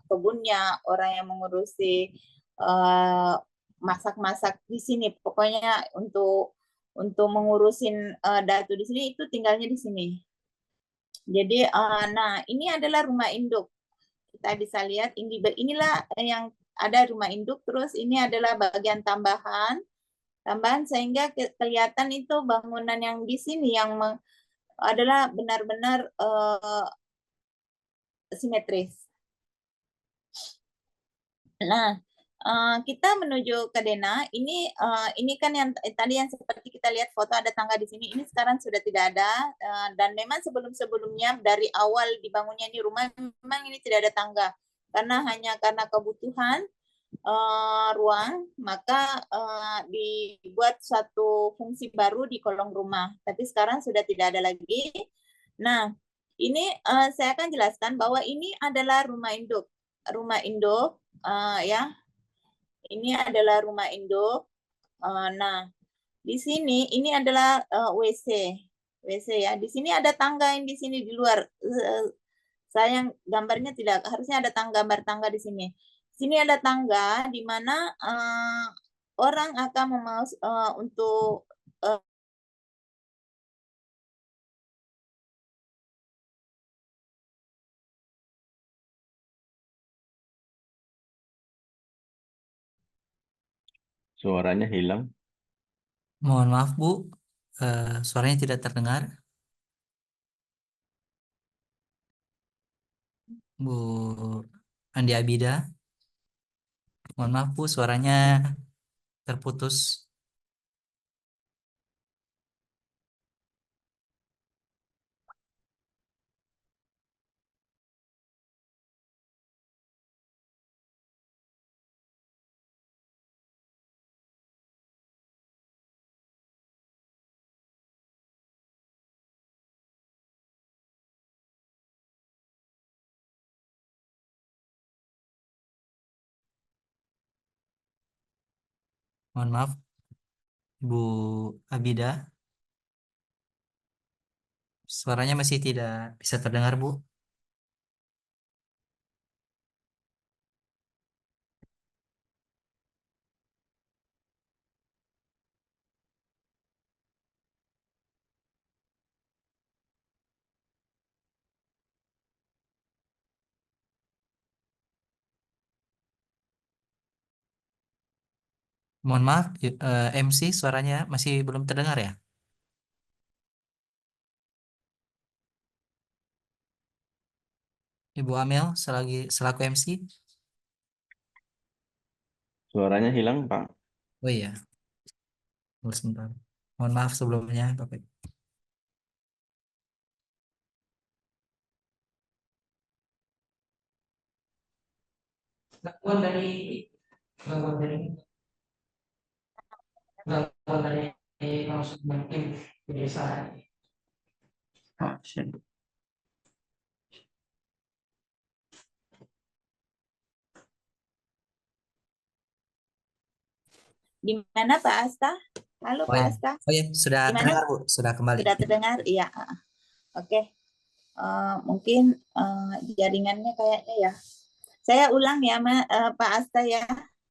[SPEAKER 6] kebunnya, orang yang mengurusi masak-masak di sini, pokoknya untuk mengurusin datu di sini, itu tinggalnya di sini. Jadi nah, ini adalah rumah induk. Kita bisa lihat inilah yang ada rumah induk, terus ini adalah bagian tambahan sehingga kelihatan itu bangunan yang di sini yang adalah benar-benar simetris. Nah, kita menuju ke Dena. Ini kan yang tadi yang seperti kita lihat foto ada tangga di sini. Ini sekarang sudah tidak ada, dan memang sebelum-sebelumnya dari awal dibangunnya ini rumah memang ini tidak ada tangga, karena hanya karena kebutuhan ruang, maka dibuat suatu fungsi baru di kolong rumah. Tapi sekarang sudah tidak ada lagi. Nah, ini saya akan jelaskan bahwa ini adalah rumah induk. Rumah induk ya. Ini adalah rumah induk. Nah, di sini ini adalah WC. WC ya. Di sini ada tangga yang di sini di luar. Sayang gambarnya tidak, harusnya ada gambar tangga di sini. Sini ada tangga di mana orang akan untuk
[SPEAKER 3] Suaranya hilang.
[SPEAKER 7] Mohon maaf Bu, suaranya tidak terdengar. Bu Andi Abida, mohon maaf Bu, suaranya terputus. Mohon maaf, Ibu Abida, suaranya masih tidak bisa terdengar, Bu. Mohon maaf, MC suaranya masih belum terdengar ya? Ibu Amel selaku MC.
[SPEAKER 3] Suaranya hilang, Pak.
[SPEAKER 7] Oh iya, tunggu sebentar. Mohon maaf sebelumnya, Bapak. Gangguan dari langsung mungkin bisa.
[SPEAKER 6] Di mana Pak Asta? Halo
[SPEAKER 7] Oh
[SPEAKER 6] Pak
[SPEAKER 7] ya,
[SPEAKER 6] Asta.
[SPEAKER 7] oh ya, sudah
[SPEAKER 6] Di mana?
[SPEAKER 7] terdengar, Bu, sudah kembali.
[SPEAKER 6] Sudah terdengar? Iya. Oke. Mungkin jaringannya kayaknya ya. Saya ulang ya, Pak Asta ya.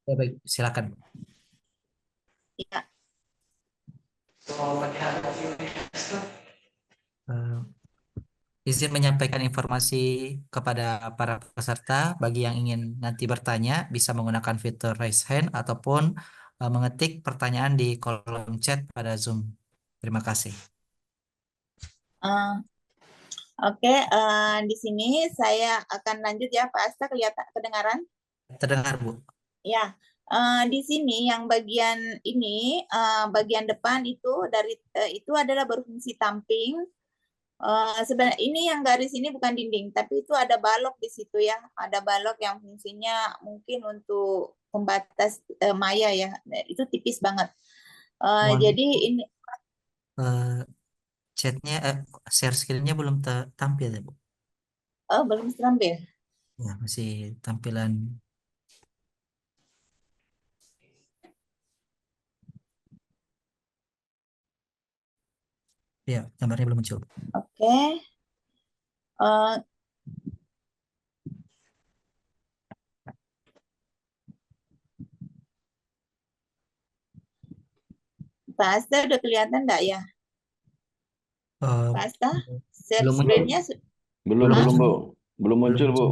[SPEAKER 7] Ya baik, silakan.
[SPEAKER 6] Ya.
[SPEAKER 7] Izin menyampaikan informasi kepada para peserta. Bagi yang ingin nanti bertanya, bisa menggunakan fitur raise hand ataupun mengetik pertanyaan di kolom chat pada Zoom. Terima kasih.
[SPEAKER 6] Oke, di sini saya akan lanjut ya, Pak Asta, kelihatan kedengaran?
[SPEAKER 7] Terdengar, Bu.
[SPEAKER 6] Ya, di sini yang bagian ini, bagian depan itu itu adalah berfungsi tamping. Sebenarnya ini yang garis ini bukan dinding, tapi itu ada balok di situ ya, ada balok yang fungsinya mungkin untuk pembatas maya ya, itu tipis banget. Jadi ini
[SPEAKER 7] Chatnya, share screen-nya belum tampil ya, Bu?
[SPEAKER 6] belum terampil.
[SPEAKER 7] Ya, masih tampilan. Ya, gambarnya belum muncul.
[SPEAKER 6] Oke. Pak Asta udah kelihatan enggak ya? Pak Asta, share
[SPEAKER 7] belum muncul.
[SPEAKER 6] screen-nya
[SPEAKER 3] Belum,
[SPEAKER 6] Hah?
[SPEAKER 3] belum, Bu. Belum muncul, Bu.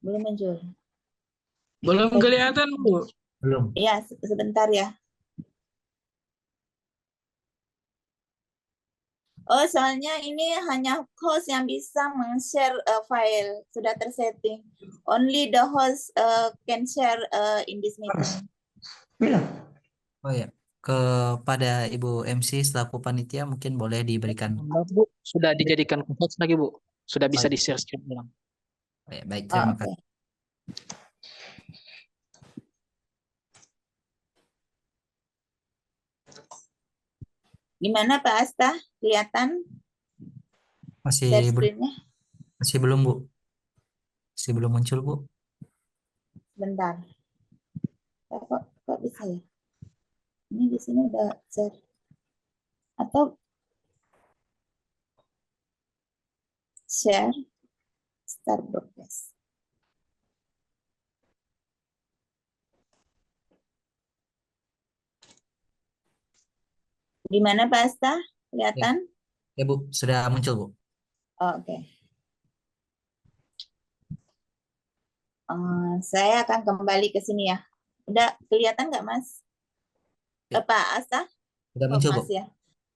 [SPEAKER 6] belum muncul.
[SPEAKER 4] Belum kelihatan, Bu.
[SPEAKER 7] Belum.
[SPEAKER 6] Iya, sebentar ya. Oh, soalnya ini hanya host yang bisa men-share file, sudah tersetting. Only the host can share in this meeting.
[SPEAKER 7] Oh ya, kepada Ibu MC selaku panitia mungkin boleh diberikan.
[SPEAKER 4] Bu, sudah dijadikan host lagi, Bu. Sudah bisa
[SPEAKER 7] Baik.
[SPEAKER 4] di-share screen ulang.
[SPEAKER 7] Oh ya, baik, terima
[SPEAKER 6] Oke.
[SPEAKER 7] kasih.
[SPEAKER 6] Gimana Pak Asta? Kelihatan
[SPEAKER 7] Masih
[SPEAKER 6] share
[SPEAKER 7] belum,
[SPEAKER 6] screen-nya?
[SPEAKER 7] masih belum, Bu. Masih belum muncul, Bu.
[SPEAKER 6] Bentar. Kok bisa ya? Ini di sini udah share. Atau share start broadcast. Di mana Pak Asta? Kelihatan?
[SPEAKER 7] Ya, Bu, sudah muncul, Bu.
[SPEAKER 6] Oke. Saya akan kembali ke sini ya. Udah kelihatan nggak Mas?
[SPEAKER 7] Ya.
[SPEAKER 6] Pak Asta?
[SPEAKER 7] Sudah muncul, Bu.
[SPEAKER 6] Mas ya.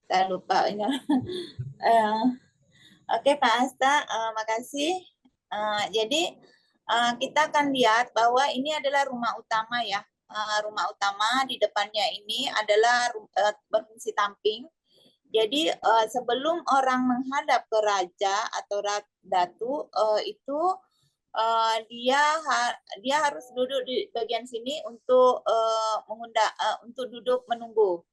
[SPEAKER 6] Saya lupa ini. Oke Pak Asta, makasih. Jadi kita akan lihat bahwa ini adalah rumah utama ya. Rumah utama di depannya ini adalah berfungsi tamping. Jadi sebelum orang menghadap ke raja atau datu itu dia harus duduk di bagian sini untuk untuk duduk menunggu.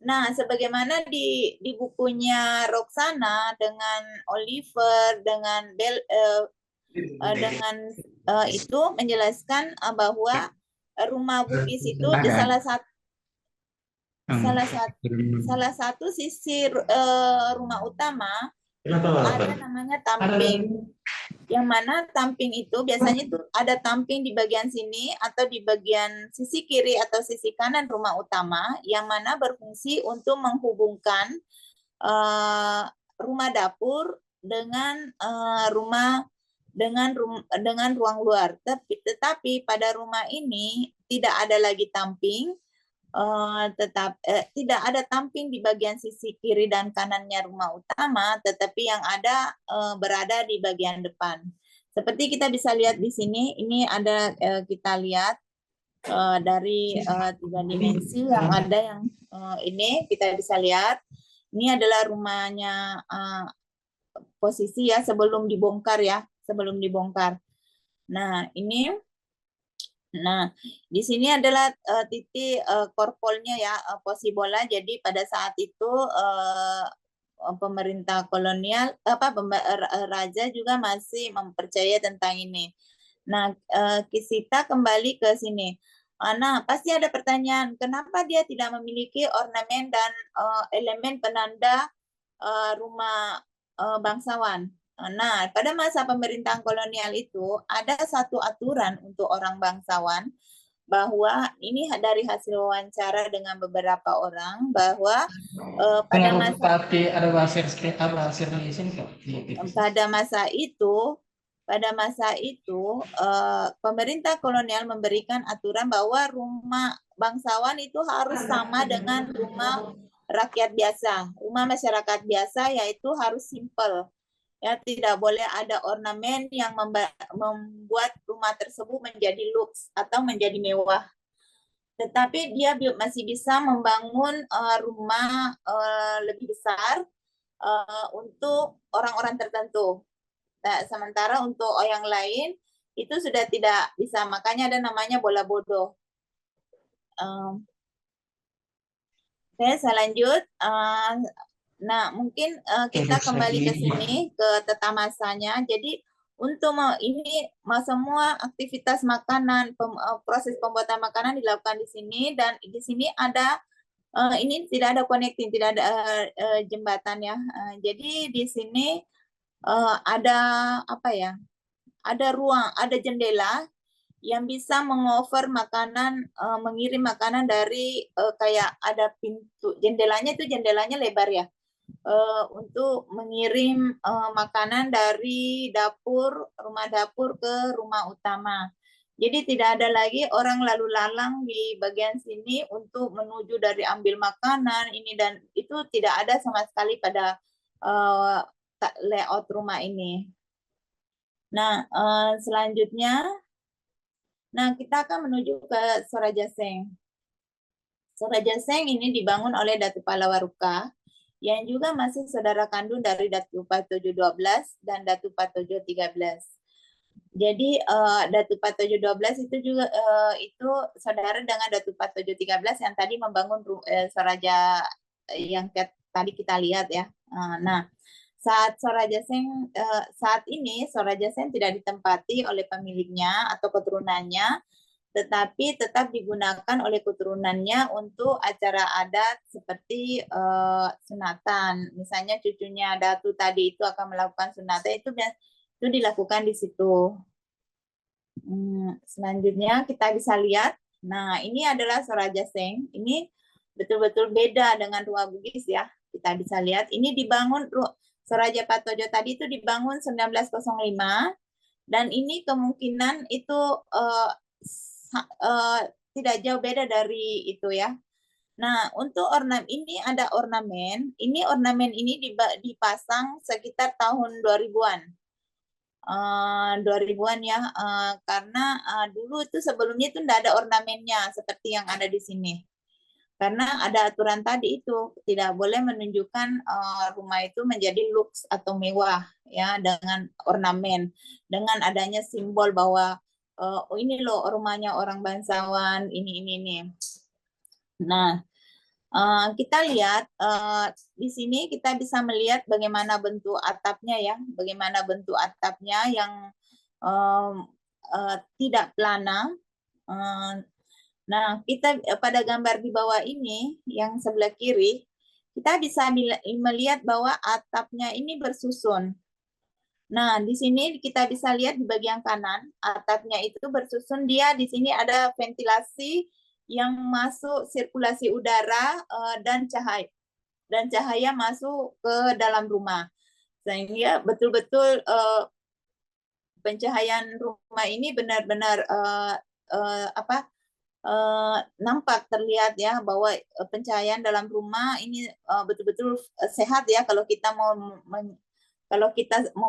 [SPEAKER 6] Nah, sebagaimana di bukunya Roxana dengan Oliver dengan itu menjelaskan bahwa rumah Bugis itu di salah satu sisi rumah utama itu ada namanya tamping. Yang mana tamping itu biasanya itu ada tamping di bagian sini atau di bagian sisi kiri atau sisi kanan rumah utama, yang mana berfungsi untuk menghubungkan rumah dapur dengan dengan ruang luar. Tetapi pada rumah ini tidak ada lagi tamping, tidak ada tamping di bagian sisi kiri dan kanannya rumah utama, tetapi yang ada berada di bagian depan. Seperti kita bisa lihat di sini, ini ada kita lihat dari 3 dimensi yang ada, yang ini kita bisa lihat. Ini adalah rumahnya posisi ya sebelum dibongkar ya, sebelum dibongkar. Nah, ini. Nah, di sini adalah titik korpolnya ya, Posibola. Jadi pada saat itu pemerintah kolonial, raja juga masih mempercayai tentang ini. Nah, kita kembali ke sini. Nah, pasti ada pertanyaan, kenapa dia tidak memiliki ornamen dan elemen penanda rumah bangsawan? Nah, pada masa pemerintahan kolonial itu ada satu aturan untuk orang bangsawan, bahwa ini dari hasil wawancara dengan beberapa orang, bahwa pada masa itu pemerintah kolonial memberikan aturan bahwa rumah bangsawan itu harus sama dengan rumah rakyat biasa, rumah masyarakat biasa, yaitu harus simple. Ya, tidak boleh ada ornamen yang membuat rumah tersebut menjadi lux atau menjadi mewah. Tetapi dia masih bisa membangun rumah lebih besar untuk orang-orang tertentu. Nah, sementara untuk yang lain itu sudah tidak bisa. Makanya ada namanya bola bodoh. Oke, saya lanjut. Nah, mungkin kita kembali ke sini, ke tata masanya. Jadi, untuk ini semua aktivitas makanan, proses pembuatan makanan dilakukan di sini, dan di sini ada, ini tidak ada connecting, tidak ada jembatan ya. Jadi, di sini ada apa ya? Ada ruang, ada jendela yang bisa mengover makanan, mengirim makanan dari kayak ada pintu, jendelanya lebar ya. Untuk mengirim makanan dari rumah dapur ke rumah utama. Jadi tidak ada lagi orang lalu lalang di bagian sini untuk menuju dari ambil makanan ini dan itu, tidak ada sama sekali pada layout rumah ini. Nah, selanjutnya, nah kita akan menuju ke Sorajaseng. Sorajaseng ini dibangun oleh Datu Palawaruka, yang juga masih saudara kandung dari Datu Patojo 12 dan Datu Patojo 13. Jadi Datu Patojo 12 itu juga itu saudara dengan Datu Patojo 13 yang tadi membangun Soraja yang tadi kita lihat ya. Nah, saat ini Sorajaseng tidak ditempati oleh pemiliknya atau keturunannya, tetapi tetap digunakan oleh keturunannya untuk acara adat seperti sunatan. Misalnya cucunya Datu tadi itu akan melakukan sunatan, itu dilakukan di situ. Selanjutnya kita bisa lihat, nah ini adalah Sorajaseng. Ini betul-betul beda dengan rumah Bugis ya. Kita bisa lihat, ini dibangun, Soraja Patojo tadi itu dibangun 1905, dan ini kemungkinan itu tidak jauh beda dari itu ya. Nah, untuk ini ada ornamen. Ornamen ini dipasang sekitar tahun 2000-an. 2000-an ya, karena dulu itu sebelumnya itu tidak ada ornamennya seperti yang ada di sini. Karena ada aturan tadi itu tidak boleh menunjukkan rumah itu menjadi lux atau mewah ya dengan ornamen, dengan adanya simbol bahwa oh ini loh rumahnya orang bangsawan ini. Nah, kita lihat di sini kita bisa melihat bagaimana bentuk atapnya ya, bagaimana bentuk atapnya yang tidak plana. Nah, kita pada gambar di bawah ini yang sebelah kiri, kita bisa melihat bahwa atapnya ini bersusun. Nah, di sini kita bisa lihat di bagian kanan, atapnya itu bersusun, dia di sini ada ventilasi yang masuk sirkulasi udara dan cahaya masuk ke dalam rumah. Sehingga betul-betul pencahayaan rumah ini benar-benar nampak terlihat ya bahwa pencahayaan dalam rumah ini betul-betul sehat ya kalau kita mau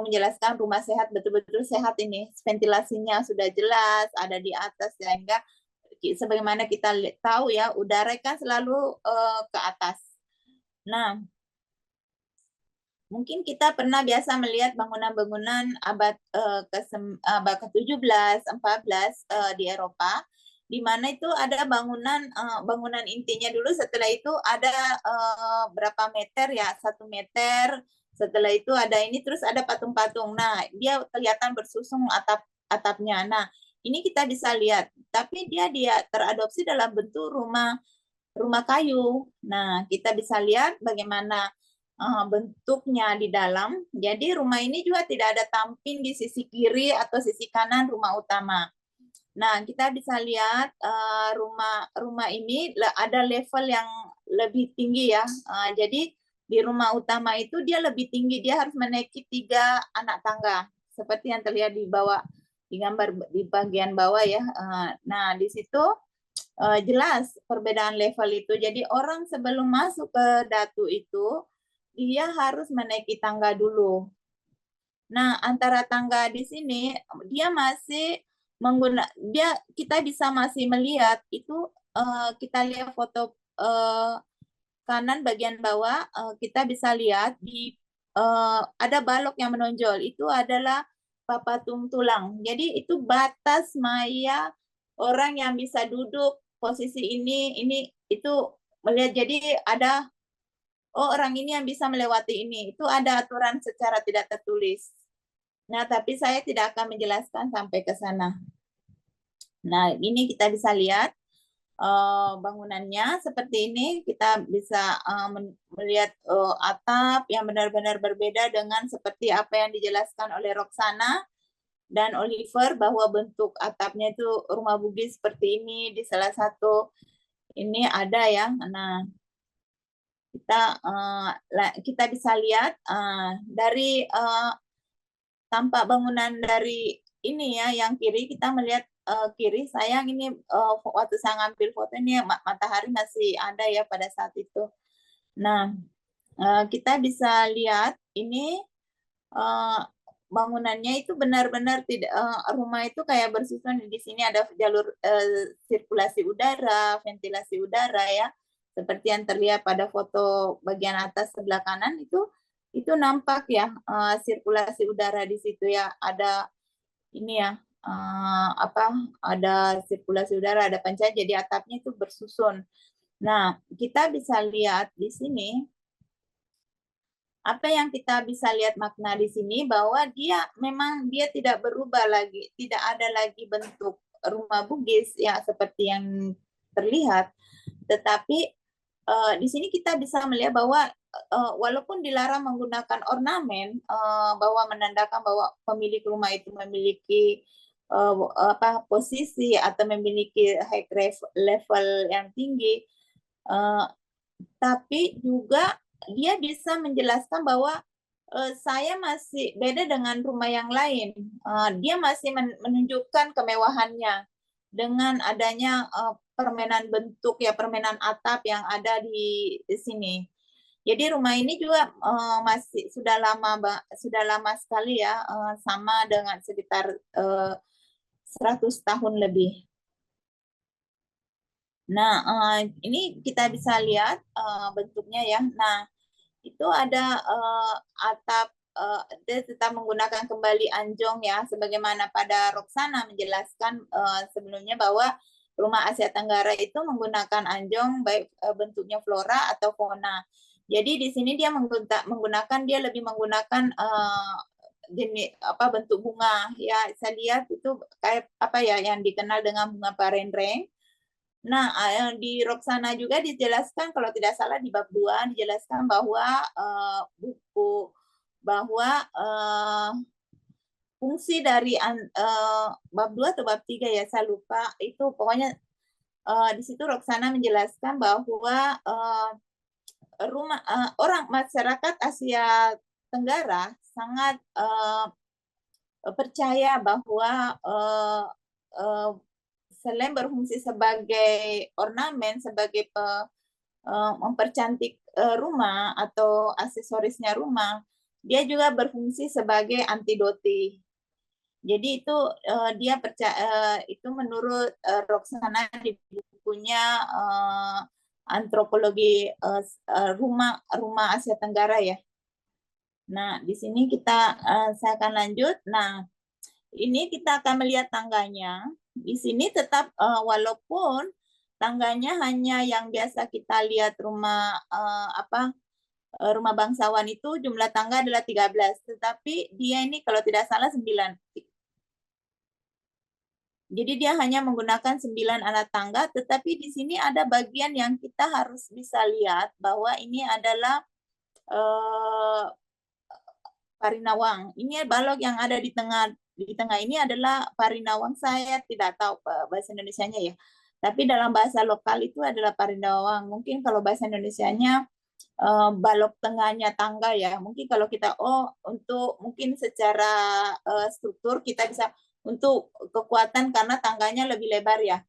[SPEAKER 6] menjelaskan rumah sehat betul-betul sehat ini ventilasinya sudah jelas ada di atas sehingga sebagaimana kita tahu ya udara kan selalu ke atas. Nah, mungkin kita pernah biasa melihat bangunan-bangunan abad ke-17, 14 di Eropa, di mana itu ada bangunan intinya dulu, setelah itu ada berapa meter ya, 1 meter, setelah itu ada ini, terus ada patung-patung. Nah, dia kelihatan bersusun atapnya. Nah, ini kita bisa lihat, tapi dia teradopsi dalam bentuk rumah kayu. Nah, kita bisa lihat bagaimana bentuknya di dalam. Jadi rumah ini juga tidak ada tamping di sisi kiri atau sisi kanan rumah utama. Nah, kita bisa lihat rumah ini ada level yang lebih tinggi ya. Jadi di rumah utama itu dia lebih tinggi, dia harus menaiki 3 anak tangga seperti yang terlihat di bawah di gambar di bagian bawah ya. Nah, di situ jelas perbedaan level itu. Jadi orang sebelum masuk ke datu itu dia harus menaiki tangga dulu. Nah, antara tangga di sini dia masih kita bisa masih melihat itu kita lihat foto kanan bagian bawah kita bisa lihat di ada balok yang menonjol itu adalah papatung tulang. Jadi itu batas maya orang yang bisa duduk posisi ini itu melihat jadi ada orang ini yang bisa melewati ini. Itu ada aturan secara tidak tertulis. Nah, tapi saya tidak akan menjelaskan sampai ke sana. Nah, ini kita bisa lihat bangunannya seperti ini. Kita bisa melihat atap yang benar-benar berbeda dengan seperti apa yang dijelaskan oleh Roxana dan Oliver bahwa bentuk atapnya itu rumah Bugis seperti ini di salah satu ini ada ya. Nah, kita bisa lihat dari tampak bangunan dari ini ya yang kiri kita melihat kiri sayang ini waktu saya ngambil foto ini matahari masih ada ya pada saat itu. Nah, kita bisa lihat ini bangunannya itu benar-benar tidak rumah itu kayak bersusun. Di sini ada jalur sirkulasi udara, ventilasi udara ya. Seperti yang terlihat pada foto bagian atas sebelah kanan itu nampak ya sirkulasi udara di situ ya, ada ini ya ada sirkulasi udara, ada pancaran, jadi atapnya itu bersusun. Nah, kita bisa lihat di sini apa yang kita bisa lihat makna di sini bahwa dia memang tidak berubah lagi, tidak ada lagi bentuk rumah Bugis ya seperti yang terlihat, tetapi di sini kita bisa melihat bahwa walaupun dilarang menggunakan ornamen bahwa menandakan bahwa pemilik rumah itu memiliki posisi atau memiliki high level yang tinggi, tapi juga dia bisa menjelaskan bahwa saya masih beda dengan rumah yang lain. Dia masih menunjukkan kemewahannya dengan adanya permainan bentuk ya, permainan atap yang ada di sini. Jadi rumah ini juga masih sudah lama sekali ya, sama dengan sekitar 100 tahun lebih. Nah, ini kita bisa lihat bentuknya ya. Nah, itu ada atap dia tetap menggunakan kembali anjong ya, sebagaimana pada Roxana menjelaskan sebelumnya bahwa rumah Asia Tenggara itu menggunakan anjong baik bentuknya flora atau fauna. Jadi di sini dia lebih menggunakan jenis bentuk bunga ya. Saya lihat itu kayak apa ya yang dikenal dengan bunga parendreng. Nah, di Roksana juga dijelaskan, kalau tidak salah di bab 2 dijelaskan bahwa fungsi dari bab 2 atau bab 3 ya, saya lupa. Itu pokoknya di situ Roksana menjelaskan bahwa orang masyarakat Asia Tenggara sangat percaya bahwa selain berfungsi sebagai ornamen, sebagai mempercantik rumah atau aksesorisnya rumah, dia juga berfungsi sebagai antidoti. Jadi itu dia percaya, itu menurut Roksana di bukunya antropologi rumah Asia Tenggara ya. Nah, di sini saya akan lanjut. Nah, ini kita akan melihat tangganya. Di sini tetap walaupun tangganya hanya yang biasa kita lihat rumah rumah bangsawan itu jumlah tangga adalah 13, tetapi dia ini kalau tidak salah 9. Jadi dia hanya menggunakan 9 alat tangga, tetapi di sini ada bagian yang kita harus bisa lihat bahwa ini adalah Parinawang. Ini balok yang ada di tengah ini adalah Parinawang. Saya tidak tahu bahasa Indonesianya ya. Tapi dalam bahasa lokal itu adalah Parinawang. Mungkin kalau bahasa Indonesianya balok tengahnya tangga ya. Mungkin kalau kita untuk mungkin secara struktur kita bisa untuk kekuatan karena tangganya lebih lebar ya.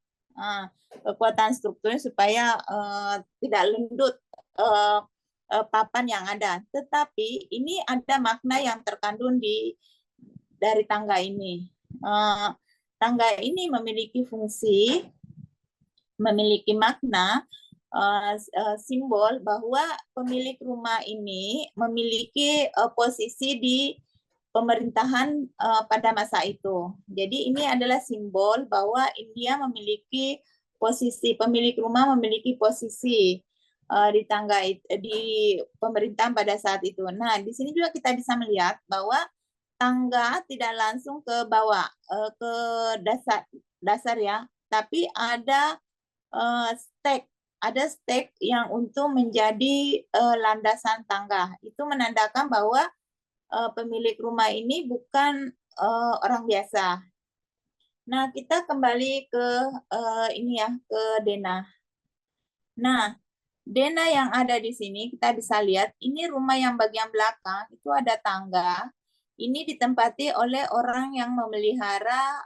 [SPEAKER 6] Kekuatan strukturnya supaya tidak lendut papan yang ada. Tetapi ini ada makna yang terkandung dari tangga ini. Tangga ini memiliki fungsi, memiliki makna, simbol bahwa pemilik rumah ini memiliki posisi di pemerintahan pada masa itu. Jadi ini adalah simbol bahwa India memiliki posisi, pemilik rumah memiliki posisi di pemerintahan pada saat itu. Nah, di sini juga kita bisa melihat bahwa tangga tidak langsung ke bawah, ke dasar ya, tapi ada stek yang untuk menjadi landasan tangga. Itu menandakan bahwa pemilik rumah ini bukan orang biasa. Nah, kita kembali ke ini ya, ke denah. Nah, denah yang ada di sini kita bisa lihat, ini rumah yang bagian belakang itu ada tangga. Ini ditempati oleh orang yang memelihara,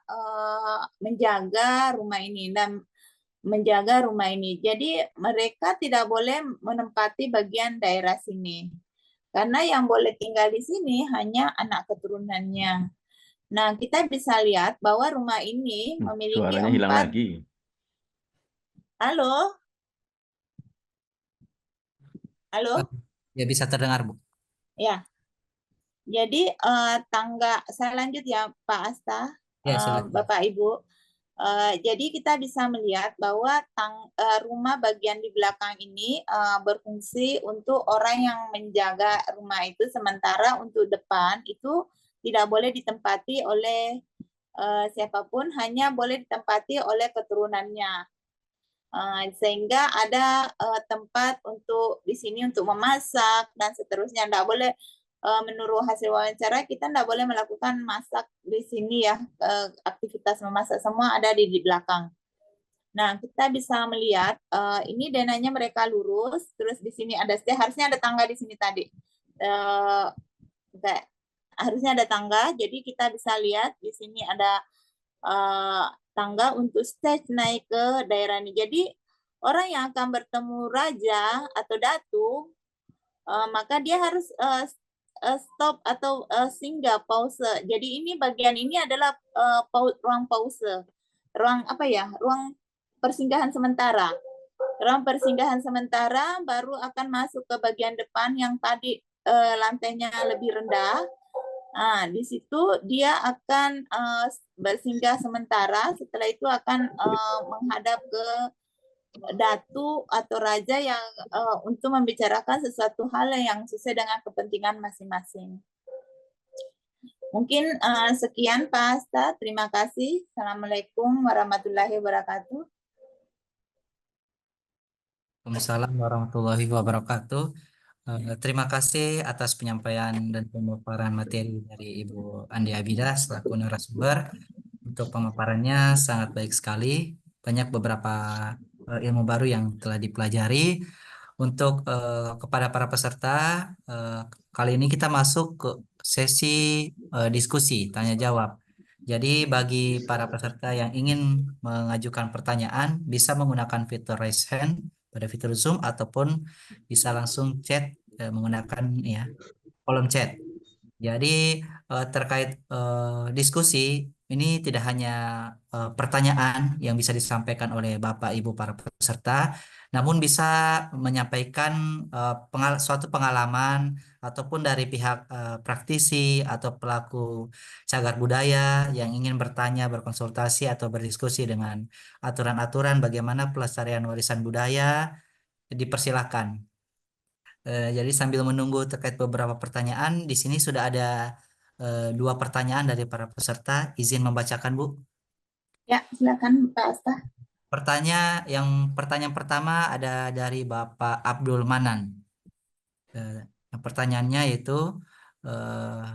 [SPEAKER 6] menjaga rumah ini dan menjaga rumah ini. Jadi mereka tidak boleh menempati bagian daerah sini. Karena yang boleh tinggal di sini hanya anak keturunannya. Nah, kita bisa lihat bahwa rumah ini memiliki
[SPEAKER 3] Suaranya hilang
[SPEAKER 6] 4.
[SPEAKER 3] lagi.
[SPEAKER 6] Halo? Halo?
[SPEAKER 7] Ya bisa terdengar, Bu.
[SPEAKER 6] Ya. Jadi tangga, saya lanjut ya Pak Asta,
[SPEAKER 7] Ya, silakan.
[SPEAKER 6] Bapak Ibu. Jadi kita bisa melihat bahwa rumah bagian di belakang ini berfungsi untuk orang yang menjaga rumah itu, sementara untuk depan itu tidak boleh ditempati oleh siapapun, hanya boleh ditempati oleh keturunannya. Sehingga ada tempat untuk di sini untuk memasak dan seterusnya. Tidak boleh, menurut hasil wawancara kita tidak boleh melakukan masak di sini ya, aktivitas memasak semua ada di belakang. Nah, kita bisa melihat ini denahnya mereka lurus, terus di sini ada harusnya ada tangga di sini tadi. Harusnya ada tangga, jadi kita bisa lihat di sini ada tangga untuk stage naik ke daerah ini. Jadi orang yang akan bertemu raja atau datu, maka dia harus stop atau singgah, pause. Jadi ini bagian ini adalah ruang pause, ruang apa ya? Ruang persinggahan sementara. Ruang persinggahan sementara baru akan masuk ke bagian depan yang tadi lantainya lebih rendah. Nah, di situ dia akan bersinggah sementara, setelah itu akan menghadap ke datu atau raja yang untuk membicarakan sesuatu hal yang sesuai dengan kepentingan masing-masing. Mungkin sekian Pak Asta, terima kasih. Assalamualaikum warahmatullahi wabarakatuh.
[SPEAKER 7] Waalaikumsalam warahmatullahi wabarakatuh. Terima kasih atas penyampaian dan pemaparan materi dari Ibu Andi Abida selaku narasumber. Untuk pemaparannya sangat baik sekali. Banyak beberapa ilmu baru yang telah dipelajari. Untuk kepada para peserta, kali ini kita masuk ke sesi diskusi tanya jawab. Jadi bagi para peserta yang ingin mengajukan pertanyaan bisa menggunakan fitur raise hand pada fitur Zoom ataupun bisa langsung chat menggunakan ya kolom chat. Jadi terkait diskusi ini tidak hanya pertanyaan yang bisa disampaikan oleh Bapak Ibu para peserta, namun bisa menyampaikan suatu pengalaman ataupun dari pihak praktisi atau pelaku cagar budaya yang ingin bertanya, berkonsultasi atau berdiskusi dengan aturan-aturan bagaimana pelestarian warisan budaya, dipersilahkan. Jadi sambil menunggu terkait beberapa pertanyaan, di sini sudah ada dua pertanyaan dari para peserta. Izin membacakan, Bu.
[SPEAKER 6] Ya, silakan Pak Asta.
[SPEAKER 7] Pertanyaan pertama ada dari Bapak Abdul Manan. Yang pertanyaannya yaitu eh,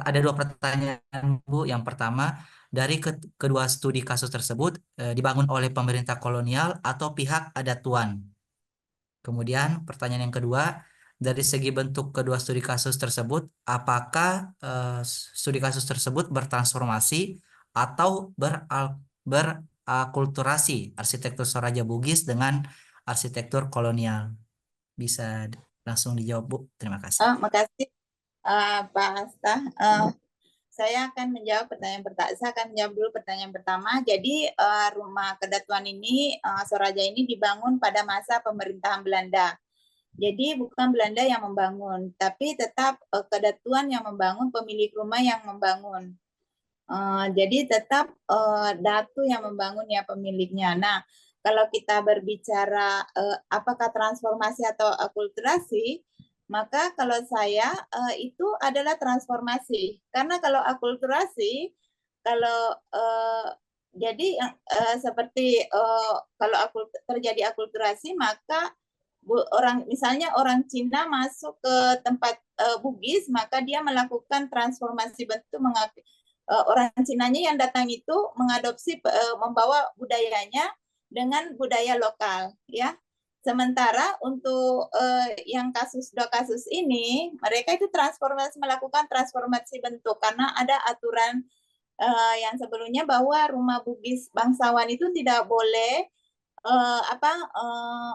[SPEAKER 7] ada dua pertanyaan, Bu. Yang pertama, dari kedua studi kasus tersebut dibangun oleh pemerintah kolonial atau pihak adat tuan. Kemudian pertanyaan yang kedua, dari segi bentuk kedua studi kasus tersebut, apakah studi kasus tersebut bertransformasi atau berakulturasi arsitektur Toraja Bugis dengan arsitektur kolonial? Bisa langsung dijawab, Bu. Terima kasih.
[SPEAKER 6] Makasih Pak Asta. Saya akan menjawab pertanyaan pertama. Saya akan menjawab dulu pertanyaan pertama. Jadi rumah kedatuan ini, Toraja ini dibangun pada masa pemerintahan Belanda. Jadi bukan Belanda yang membangun, tapi tetap kedatuan yang membangun, pemilik rumah yang membangun. Jadi tetap datu yang membangun ya pemiliknya. Nah, kalau kita berbicara apakah transformasi atau akulturasi, maka kalau saya itu adalah transformasi. Karena kalau akulturasi, kalau jadi seperti kalau terjadi akulturasi, maka misalnya orang Cina masuk ke tempat Bugis, maka dia melakukan transformasi bentuk orang Cinanya yang datang itu mengadopsi membawa budayanya dengan budaya lokal, ya. Sementara untuk yang dua kasus ini, mereka itu melakukan transformasi bentuk karena ada aturan yang sebelumnya bahwa rumah Bugis bangsawan itu tidak boleh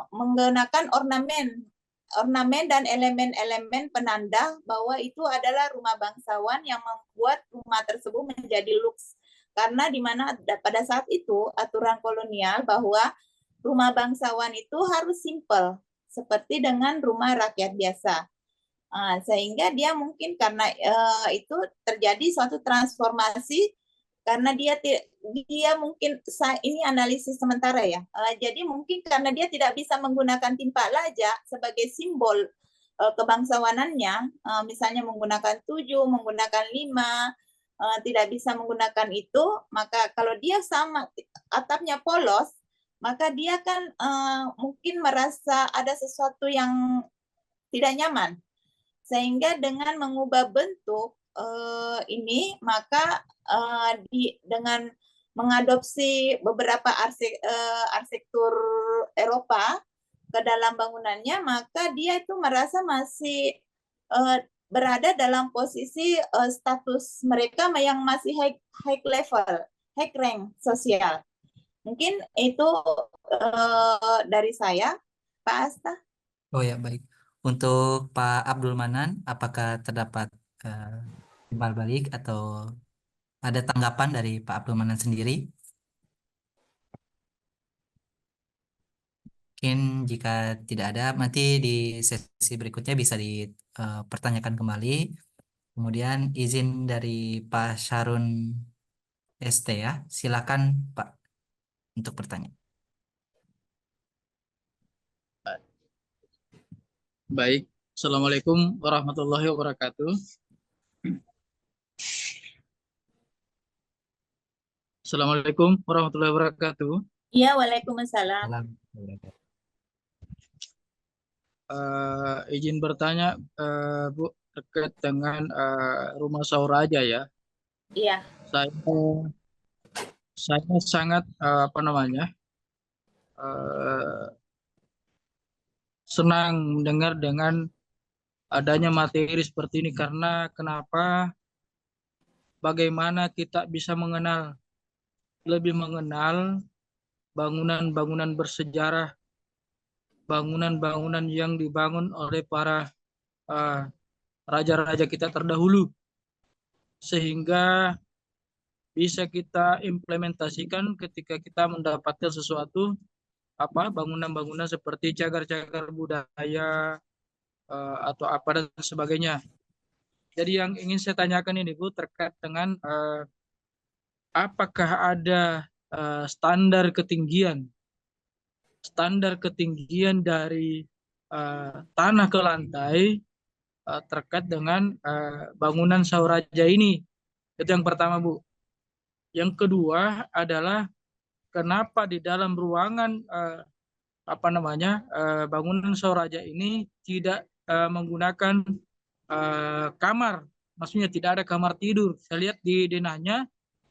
[SPEAKER 6] menggunakan ornamen dan elemen-elemen penanda bahwa itu adalah rumah bangsawan yang membuat rumah tersebut menjadi luks. Karena di mana pada saat itu aturan kolonial bahwa rumah bangsawan itu harus simple, seperti dengan rumah rakyat biasa. Sehingga dia mungkin karena itu terjadi suatu transformasi karena dia mungkin ini analisis sementara ya. Jadi mungkin karena dia tidak bisa menggunakan timpa laja sebagai simbol kebangsawanannya, misalnya menggunakan 7, menggunakan 5, tidak bisa menggunakan itu, maka kalau dia sama atapnya polos, maka dia kan mungkin merasa ada sesuatu yang tidak nyaman. Sehingga dengan mengubah bentuk ini, maka dengan mengadopsi beberapa arsitektur Eropa ke dalam bangunannya, maka dia itu merasa masih berada dalam posisi status mereka yang masih high level, high rank sosial. Mungkin itu dari saya, Pak Asta.
[SPEAKER 7] Oh ya, baik. Untuk Pak Abdul Manan, apakah terdapat timbal balik atau ada tanggapan dari Pak Abdul Manan sendiri? Mungkin jika tidak ada, nanti di sesi berikutnya bisa dipertanyakan kembali. Kemudian izin dari Pak Syarun ST ya, silakan Pak untuk bertanya.
[SPEAKER 8] Baik, Assalamualaikum warahmatullahi wabarakatuh. Assalamualaikum warahmatullahi wabarakatuh.
[SPEAKER 6] Iya, waalaikumsalam.
[SPEAKER 8] izin bertanya, Bu, terkait dengan rumah Sauraja ya.
[SPEAKER 6] Iya.
[SPEAKER 8] Saya saya sangat apa namanya senang mendengar dengan adanya materi seperti ini, karena kenapa? Bagaimana kita bisa lebih mengenal bangunan-bangunan bersejarah, bangunan-bangunan yang dibangun oleh para uh, raja-raja kita terdahulu, sehingga bisa kita implementasikan ketika kita mendapatkan sesuatu, bangunan-bangunan seperti cagar-cagar budaya atau apa dan sebagainya. Jadi yang ingin saya tanyakan ini, Bu, terkait dengan apakah ada standar ketinggian dari tanah ke lantai terkait dengan bangunan Sauraja ini. Itu yang pertama, Bu. Yang kedua adalah kenapa di dalam ruangan bangunan Sauraja ini tidak menggunakan kamar, maksudnya tidak ada kamar tidur. Saya lihat di denahnya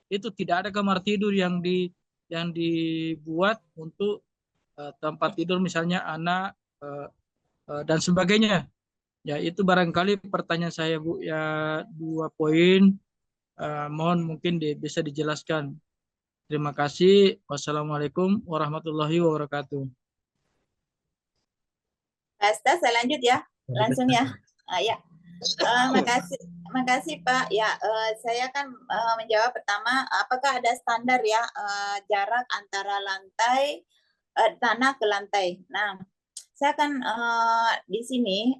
[SPEAKER 8] itu tidak ada kamar tidur yang dibuat untuk tempat tidur misalnya anak dan sebagainya. Ya, itu barangkali pertanyaan saya, Bu. Ya, 2 poin. Mohon mungkin bisa dijelaskan. Terima kasih. Wassalamualaikum warahmatullahi wabarakatuh.
[SPEAKER 6] Pak Asta, saya lanjut ya, langsung ya. Ya. Makasih Pak. Ya, saya akan menjawab pertama, apakah ada standar ya jarak antara lantai tanah ke lantai. Nah, saya akan di sini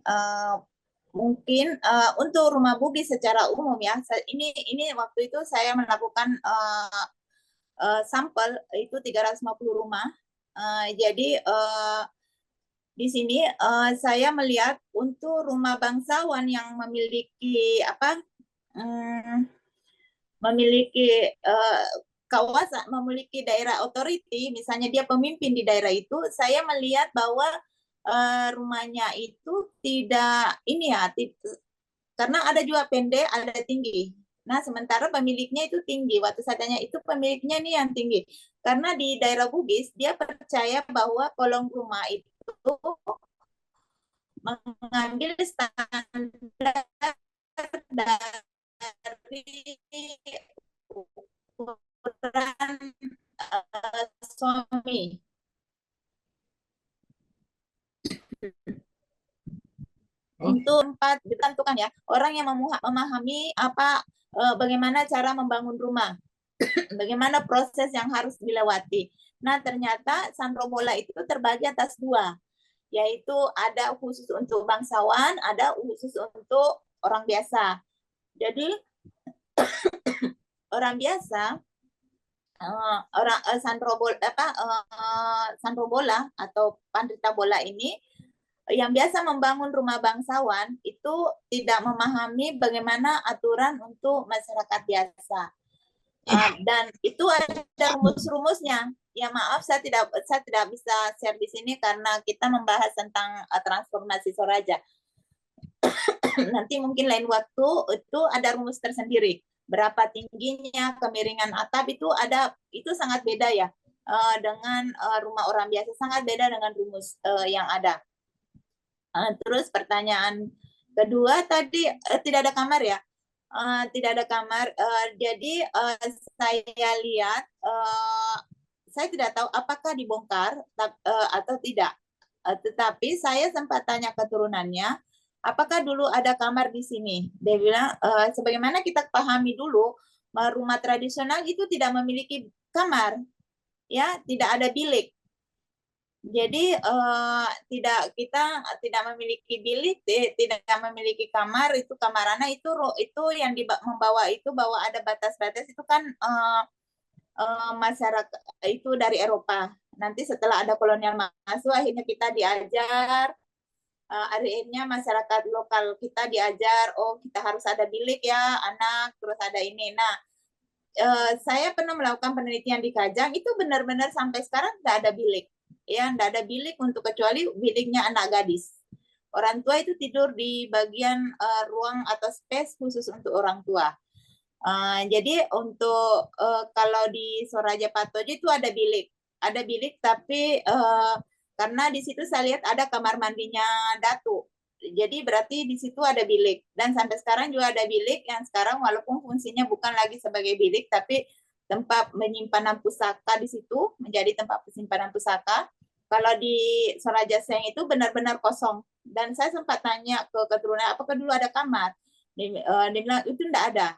[SPEAKER 6] mungkin untuk rumah bugis secara umum ya. Ini waktu itu saya melakukan sampel itu 350 rumah. Jadi di sini saya melihat untuk rumah bangsawan yang memiliki kawasan, memiliki daerah otoriti, misalnya dia pemimpin di daerah itu, saya melihat bahwa rumahnya itu tidak karena ada juga pendek, ada tinggi. Nah, sementara pemiliknya itu tinggi. Waktu saya tanya itu pemiliknya nih yang tinggi. Karena di daerah Bugis, dia percaya bahwa kolong rumah itu mengambil standar dari ukuran suami. Untuk tempat ditentukan ya, orang yang memahami bagaimana cara membangun rumah, bagaimana proses yang harus dilewati. Nah, ternyata Sandrobola itu terbagi atas 2, yaitu ada khusus untuk bangsawan, ada khusus untuk orang biasa. Jadi orang biasa, Sandrobola atau Pandrita Bola ini yang biasa membangun rumah bangsawan itu tidak memahami bagaimana aturan untuk masyarakat biasa. Dan itu ada rumus-rumusnya. Ya maaf, saya tidak bisa share di sini karena kita membahas tentang transformasi Soraja. Nanti mungkin lain waktu itu ada rumus tersendiri. Berapa tingginya, kemiringan atap itu sangat beda ya dengan rumah orang biasa, sangat beda dengan rumus yang ada. Terus pertanyaan kedua tadi tidak ada kamar ya? Tidak ada kamar. Jadi saya lihat, saya tidak tahu apakah dibongkar atau tidak. Tetapi saya sempat tanya keturunannya, apakah dulu ada kamar di sini? Dia bilang, sebagaimana kita pahami dulu, rumah tradisional itu tidak memiliki kamar, ya, tidak ada bilik. Jadi kita tidak memiliki bilik, tidak memiliki kamar, itu kamarana itu yang membawa itu bahwa ada batas-batas itu kan masyarakat itu dari Eropa. Nanti setelah ada kolonial masuk, akhirnya kita diajar, akhirnya masyarakat lokal kita diajar, oh kita harus ada bilik ya anak, terus ada ini. Nah, saya pernah melakukan penelitian di Kajang, itu benar-benar sampai sekarang nggak ada bilik. Ya, nggak ada bilik untuk kecuali biliknya anak gadis. orang tua itu tidur di bagian ruang atau space khusus untuk orang tua. Jadi untuk kalau di Soraja Patojo itu ada bilik tapi karena di situ saya lihat ada kamar mandinya Datu. Jadi berarti di situ ada bilik, dan sampai sekarang juga ada bilik yang sekarang walaupun fungsinya bukan lagi sebagai bilik tapi tempat penyimpanan pusaka di situ, menjadi tempat penyimpanan pusaka. Kalau di Soraja Seng itu benar-benar kosong, dan saya sempat tanya ke keturunan apakah dulu ada kamar. Dia bilang itu tidak ada,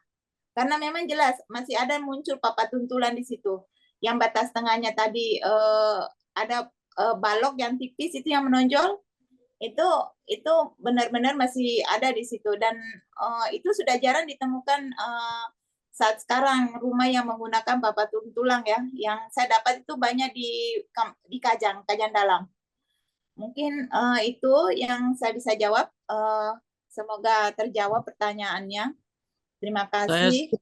[SPEAKER 6] karena memang jelas masih ada muncul papat tuntulan di situ. Yang batas tengahnya tadi ada balok yang tipis itu yang menonjol, itu benar-benar masih ada di situ, dan itu sudah jarang ditemukan saat sekarang rumah yang menggunakan papat tulang ya. Yang saya dapat itu banyak di Kajang Dalam. Mungkin itu yang saya bisa jawab. Semoga terjawab pertanyaannya. Terima
[SPEAKER 8] Saya
[SPEAKER 6] kasih.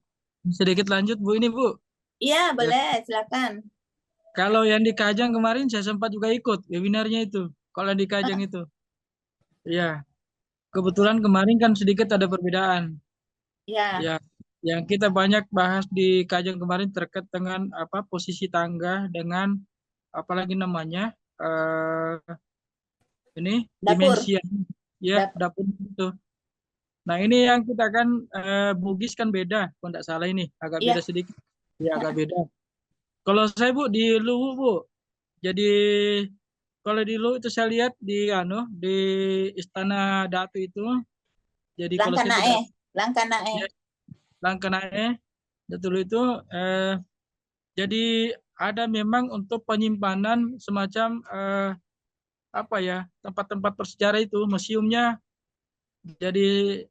[SPEAKER 8] sedikit lanjut Bu ini Bu.
[SPEAKER 6] Iya, boleh, silakan.
[SPEAKER 8] Kalau yang di Kajang kemarin saya sempat juga ikut webinarnya itu. Kalau di Kajang itu. Ya, kebetulan kemarin kan sedikit ada perbedaan.
[SPEAKER 6] Ya,
[SPEAKER 8] Ya, yang kita banyak bahas di Kajang kemarin terkait dengan posisi tangga dengan apalagi namanya ini
[SPEAKER 6] dapur.
[SPEAKER 8] dimensi ya dapur itu. Nah ini yang kita kan Bugis kan beda, kalau tidak salah ini agak
[SPEAKER 6] Iya.
[SPEAKER 8] beda sedikit. Ya agak beda. Kalau saya Bu di Luwu Bu, jadi kalau di Luwu itu saya lihat di Istana Datu itu, jadi kalau saya tidak Langkanae betul itu jadi ada memang untuk penyimpanan semacam tempat-tempat bersejarah itu museumnya. Jadi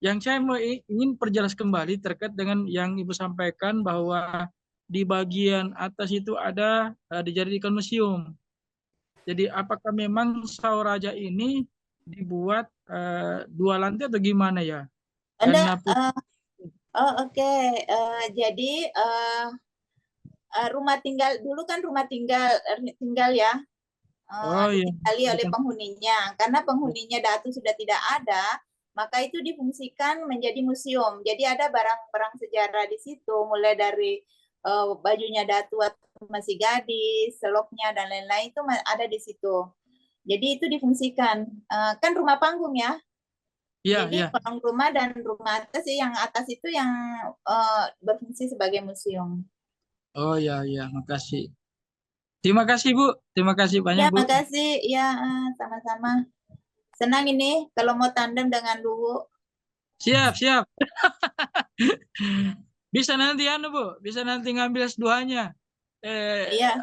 [SPEAKER 8] yang saya ingin perjelas kembali terkait dengan yang Ibu sampaikan bahwa di bagian atas itu ada dijadikan museum. Jadi apakah memang Sauraja ini dibuat 2 lantai atau gimana ya?
[SPEAKER 6] Oke. Jadi rumah tinggal dulu kan rumah tinggal ya. Ditinggali oleh penghuninya. Karena penghuninya Datu sudah tidak ada, maka itu difungsikan menjadi museum. Jadi ada barang-barang sejarah di situ, mulai dari bajunya Datu masih gadis, selopnya dan lain-lain itu ada di situ. Jadi itu difungsikan. Kan rumah panggung ya. Jadi kolong rumah dan rumah atas yang atas itu yang berfungsi sebagai museum.
[SPEAKER 8] Oh ya, makasih. Terima kasih Bu, terima kasih banyak Bu.
[SPEAKER 6] Terima kasih, ya sama-sama. Senang ini kalau mau tandem dengan Luwu.
[SPEAKER 8] Siap. Bisa nanti Bu, bisa nanti ngambil S2-nya.
[SPEAKER 6] Iya.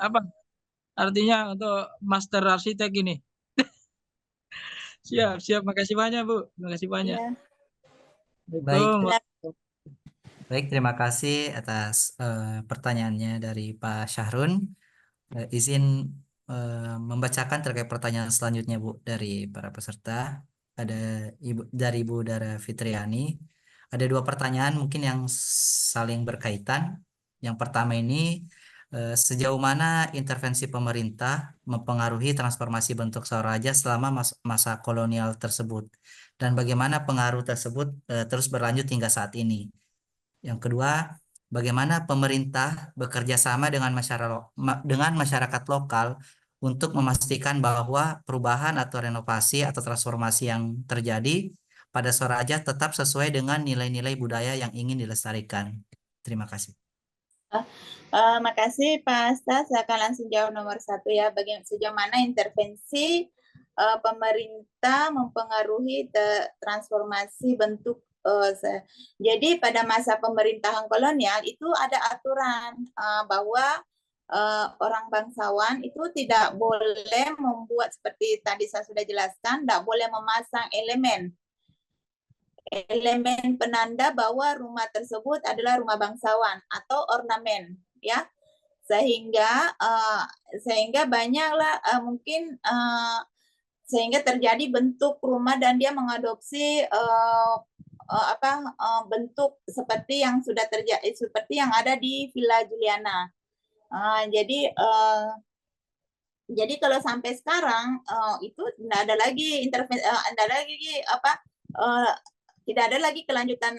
[SPEAKER 8] Artinya untuk master arsitek ini. Siap. Makasih banyak Bu, makasih banyak.
[SPEAKER 6] Iya.
[SPEAKER 7] Baik, terima kasih atas pertanyaannya dari Pak Syahrun. Izin membacakan terkait pertanyaan selanjutnya Bu dari para peserta. Ada dari Ibu Dara Fitriani. Ada 2 pertanyaan mungkin yang saling berkaitan. Yang pertama ini sejauh mana intervensi pemerintah mempengaruhi transformasi bentuk Sauraja selama masa kolonial tersebut, dan bagaimana pengaruh tersebut terus berlanjut hingga saat ini. Yang kedua, bagaimana pemerintah bekerja sama dengan masyarakat lokal untuk memastikan bahwa perubahan atau renovasi atau transformasi yang terjadi pada Soraja tetap sesuai dengan nilai-nilai budaya yang ingin dilestarikan. Terima kasih.
[SPEAKER 6] Makasih Pak Asta, saya akan langsung jawab nomor 1 ya. Sejauh mana intervensi pemerintah mempengaruhi transformasi bentuk. Jadi pada masa pemerintahan kolonial itu ada aturan bahwa orang bangsawan itu tidak boleh membuat seperti tadi saya sudah jelaskan, tidak boleh memasang elemen penanda bahwa rumah tersebut adalah rumah bangsawan atau ornamen ya, sehingga banyaklah sehingga terjadi bentuk rumah dan dia mengadopsi bentuk seperti yang sudah terjadi, seperti yang ada di Villa Juliana. Jadi Jadi kalau sampai sekarang itu tidak ada lagi intervensi, tidak ada lagi apa, tidak ada lagi kelanjutan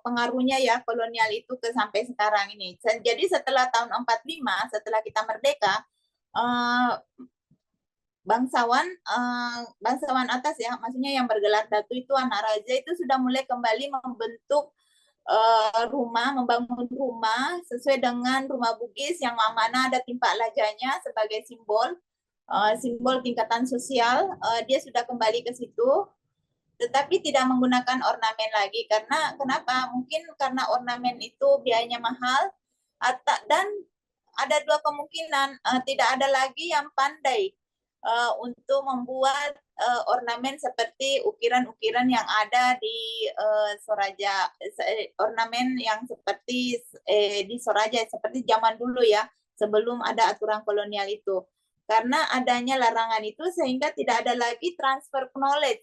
[SPEAKER 6] pengaruhnya ya kolonial itu ke sampai sekarang ini. Jadi setelah tahun 45, setelah kita merdeka, bangsawan atas ya, maksudnya yang bergelar datu itu anak raja itu sudah mulai kembali membentuk rumah, membangun rumah sesuai dengan rumah Bugis yang mana ada timpak lajanya sebagai simbol tingkatan sosial. Dia sudah kembali ke situ, tetapi tidak menggunakan ornamen lagi. Karena kenapa? Mungkin karena ornamen itu biayanya mahal, dan ada dua kemungkinan, tidak ada lagi yang pandai untuk membuat ornamen seperti ukiran-ukiran yang ada di Soraja, ornamen yang seperti di Soraja seperti zaman dulu ya, sebelum ada aturan kolonial itu. Karena adanya larangan itu sehingga tidak ada lagi transfer knowledge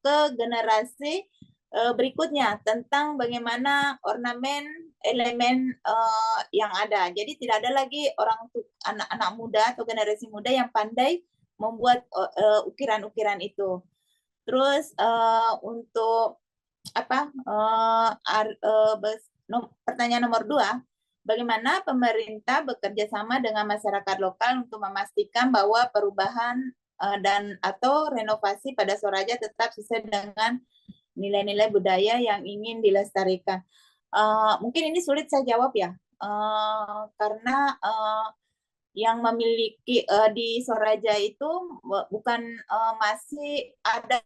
[SPEAKER 6] ke generasi berikutnya tentang bagaimana ornamen elemen yang ada. Jadi tidak ada lagi anak-anak muda atau generasi muda yang pandai membuat ukiran-ukiran itu. Terus untuk pertanyaan nomor 2, bagaimana pemerintah bekerja sama dengan masyarakat lokal untuk memastikan bahwa perubahan dan atau renovasi pada Soraja tetap sesuai dengan nilai-nilai budaya yang ingin dilestarikan. Mungkin ini sulit saya jawab ya, karena yang memiliki di Soraja itu bukan masih ada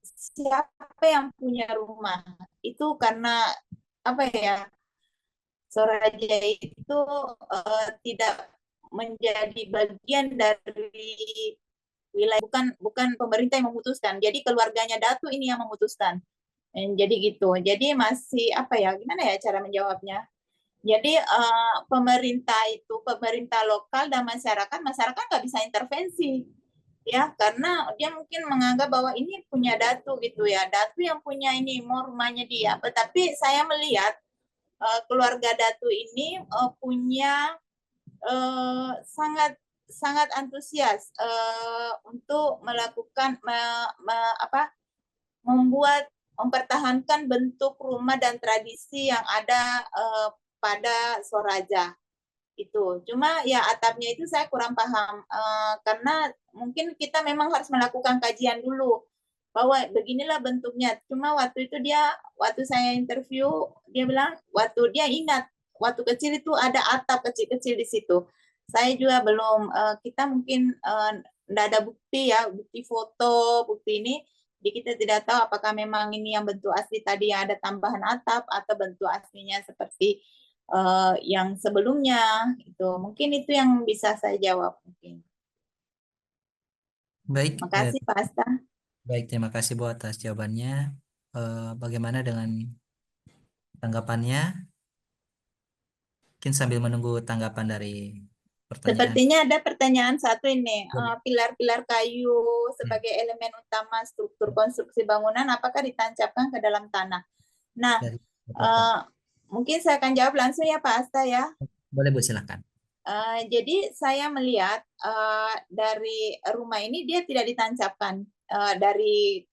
[SPEAKER 6] siapa yang punya rumah itu, karena apa ya, Soraja itu tidak menjadi bagian dari wilayah, bukan pemerintah yang memutuskan, jadi keluarganya Datu ini yang memutuskan. Jadi gitu, jadi masih apa ya, gimana ya cara menjawabnya. Jadi pemerintah lokal dan masyarakat nggak bisa intervensi ya, karena dia mungkin menganggap bahwa ini punya Datu gitu ya, Datu yang punya ini, mau rumahnya dia. Tetapi saya melihat keluarga Datu ini punya sangat sangat antusias untuk melakukan mempertahankan bentuk rumah dan tradisi yang ada pada Soraja itu. Cuma ya atapnya itu saya kurang paham karena mungkin kita memang harus melakukan kajian dulu bahwa beginilah bentuknya. Cuma waktu itu waktu saya interview, dia bilang waktu dia ingat waktu kecil itu ada atap kecil-kecil di situ. Saya juga belum, kita mungkin tidak ada bukti ya, bukti foto, bukti ini. Jadi kita tidak tahu apakah memang ini yang bentuk asli tadi yang ada tambahan atap atau bentuk aslinya seperti yang sebelumnya. Itu mungkin itu yang bisa saya jawab mungkin.
[SPEAKER 7] Baik,
[SPEAKER 6] Terima kasih Pak Asta.
[SPEAKER 7] baik, terima kasih Bu atas jawabannya. Bagaimana dengan tanggapannya? Mungkin sambil menunggu tanggapan dari pertanyaan.
[SPEAKER 6] Sepertinya ada pertanyaan satu ini, pilar-pilar kayu sebagai elemen utama struktur konstruksi bangunan apakah ditancapkan ke dalam tanah? Nah, mungkin saya akan jawab langsung ya Pak Asta ya.
[SPEAKER 7] Boleh Bu, silakan.
[SPEAKER 6] Jadi saya melihat dari rumah ini dia tidak ditancapkan di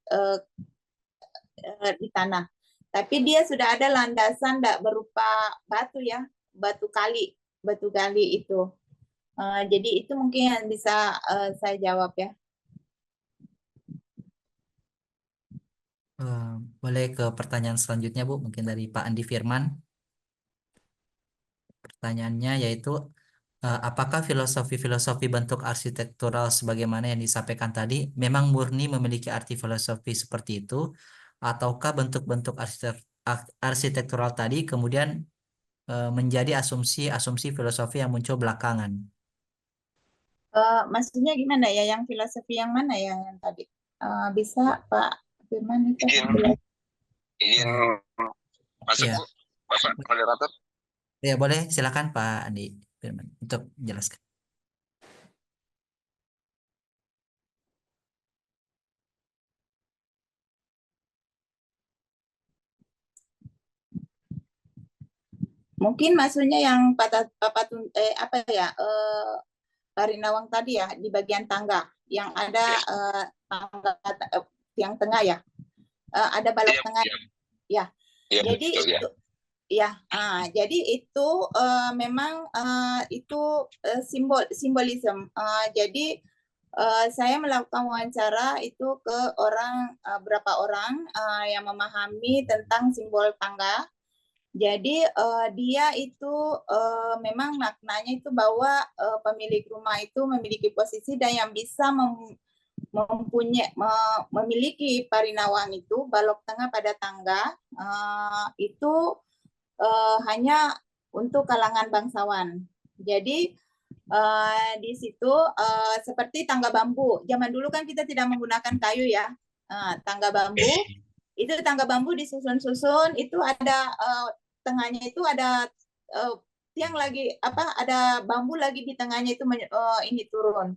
[SPEAKER 6] tanah, tapi dia sudah ada landasan berupa batu ya, batu gali itu. Jadi itu mungkin yang bisa saya jawab ya.
[SPEAKER 7] Boleh ke pertanyaan selanjutnya Bu, mungkin dari Pak Andi Firman. Pertanyaannya yaitu, apakah filosofi-filosofi bentuk arsitektural sebagaimana yang disampaikan tadi memang murni memiliki arti filosofi seperti itu, ataukah bentuk-bentuk arsitektural tadi kemudian menjadi asumsi filosofi yang muncul belakangan?
[SPEAKER 6] Maksudnya gimana ya, yang filosofi yang mana ya yang tadi? Bisa Pak Firman itu?
[SPEAKER 9] Izin masuk
[SPEAKER 7] Ya.
[SPEAKER 9] Bu, Bapak moderator.
[SPEAKER 7] Ya boleh, silakan Pak Andi Firman untuk menjelaskan.
[SPEAKER 6] Mungkin maksudnya yang Parinawang tadi ya, di bagian tangga yang ada tangga yang tengah ya, ada balok
[SPEAKER 9] Iya,
[SPEAKER 6] tengah
[SPEAKER 9] iya.
[SPEAKER 6] ya.
[SPEAKER 9] Iya,
[SPEAKER 6] Jadi
[SPEAKER 9] betul, ya.
[SPEAKER 6] itu ya, jadi itu memang itu simbolisme. Jadi saya melakukan wawancara itu ke berapa orang yang memahami tentang simbol tangga. Jadi dia itu memang maknanya itu bahwa pemilik rumah itu memiliki posisi dan yang bisa memiliki parinawang itu balok tengah pada tangga itu hanya untuk kalangan bangsawan. Jadi di situ seperti tangga bambu. Zaman dulu kan kita tidak menggunakan kayu ya. Tangga bambu itu disusun-susun, itu ada tengahnya itu ada tiang lagi ada bambu lagi di tengahnya itu ini turun.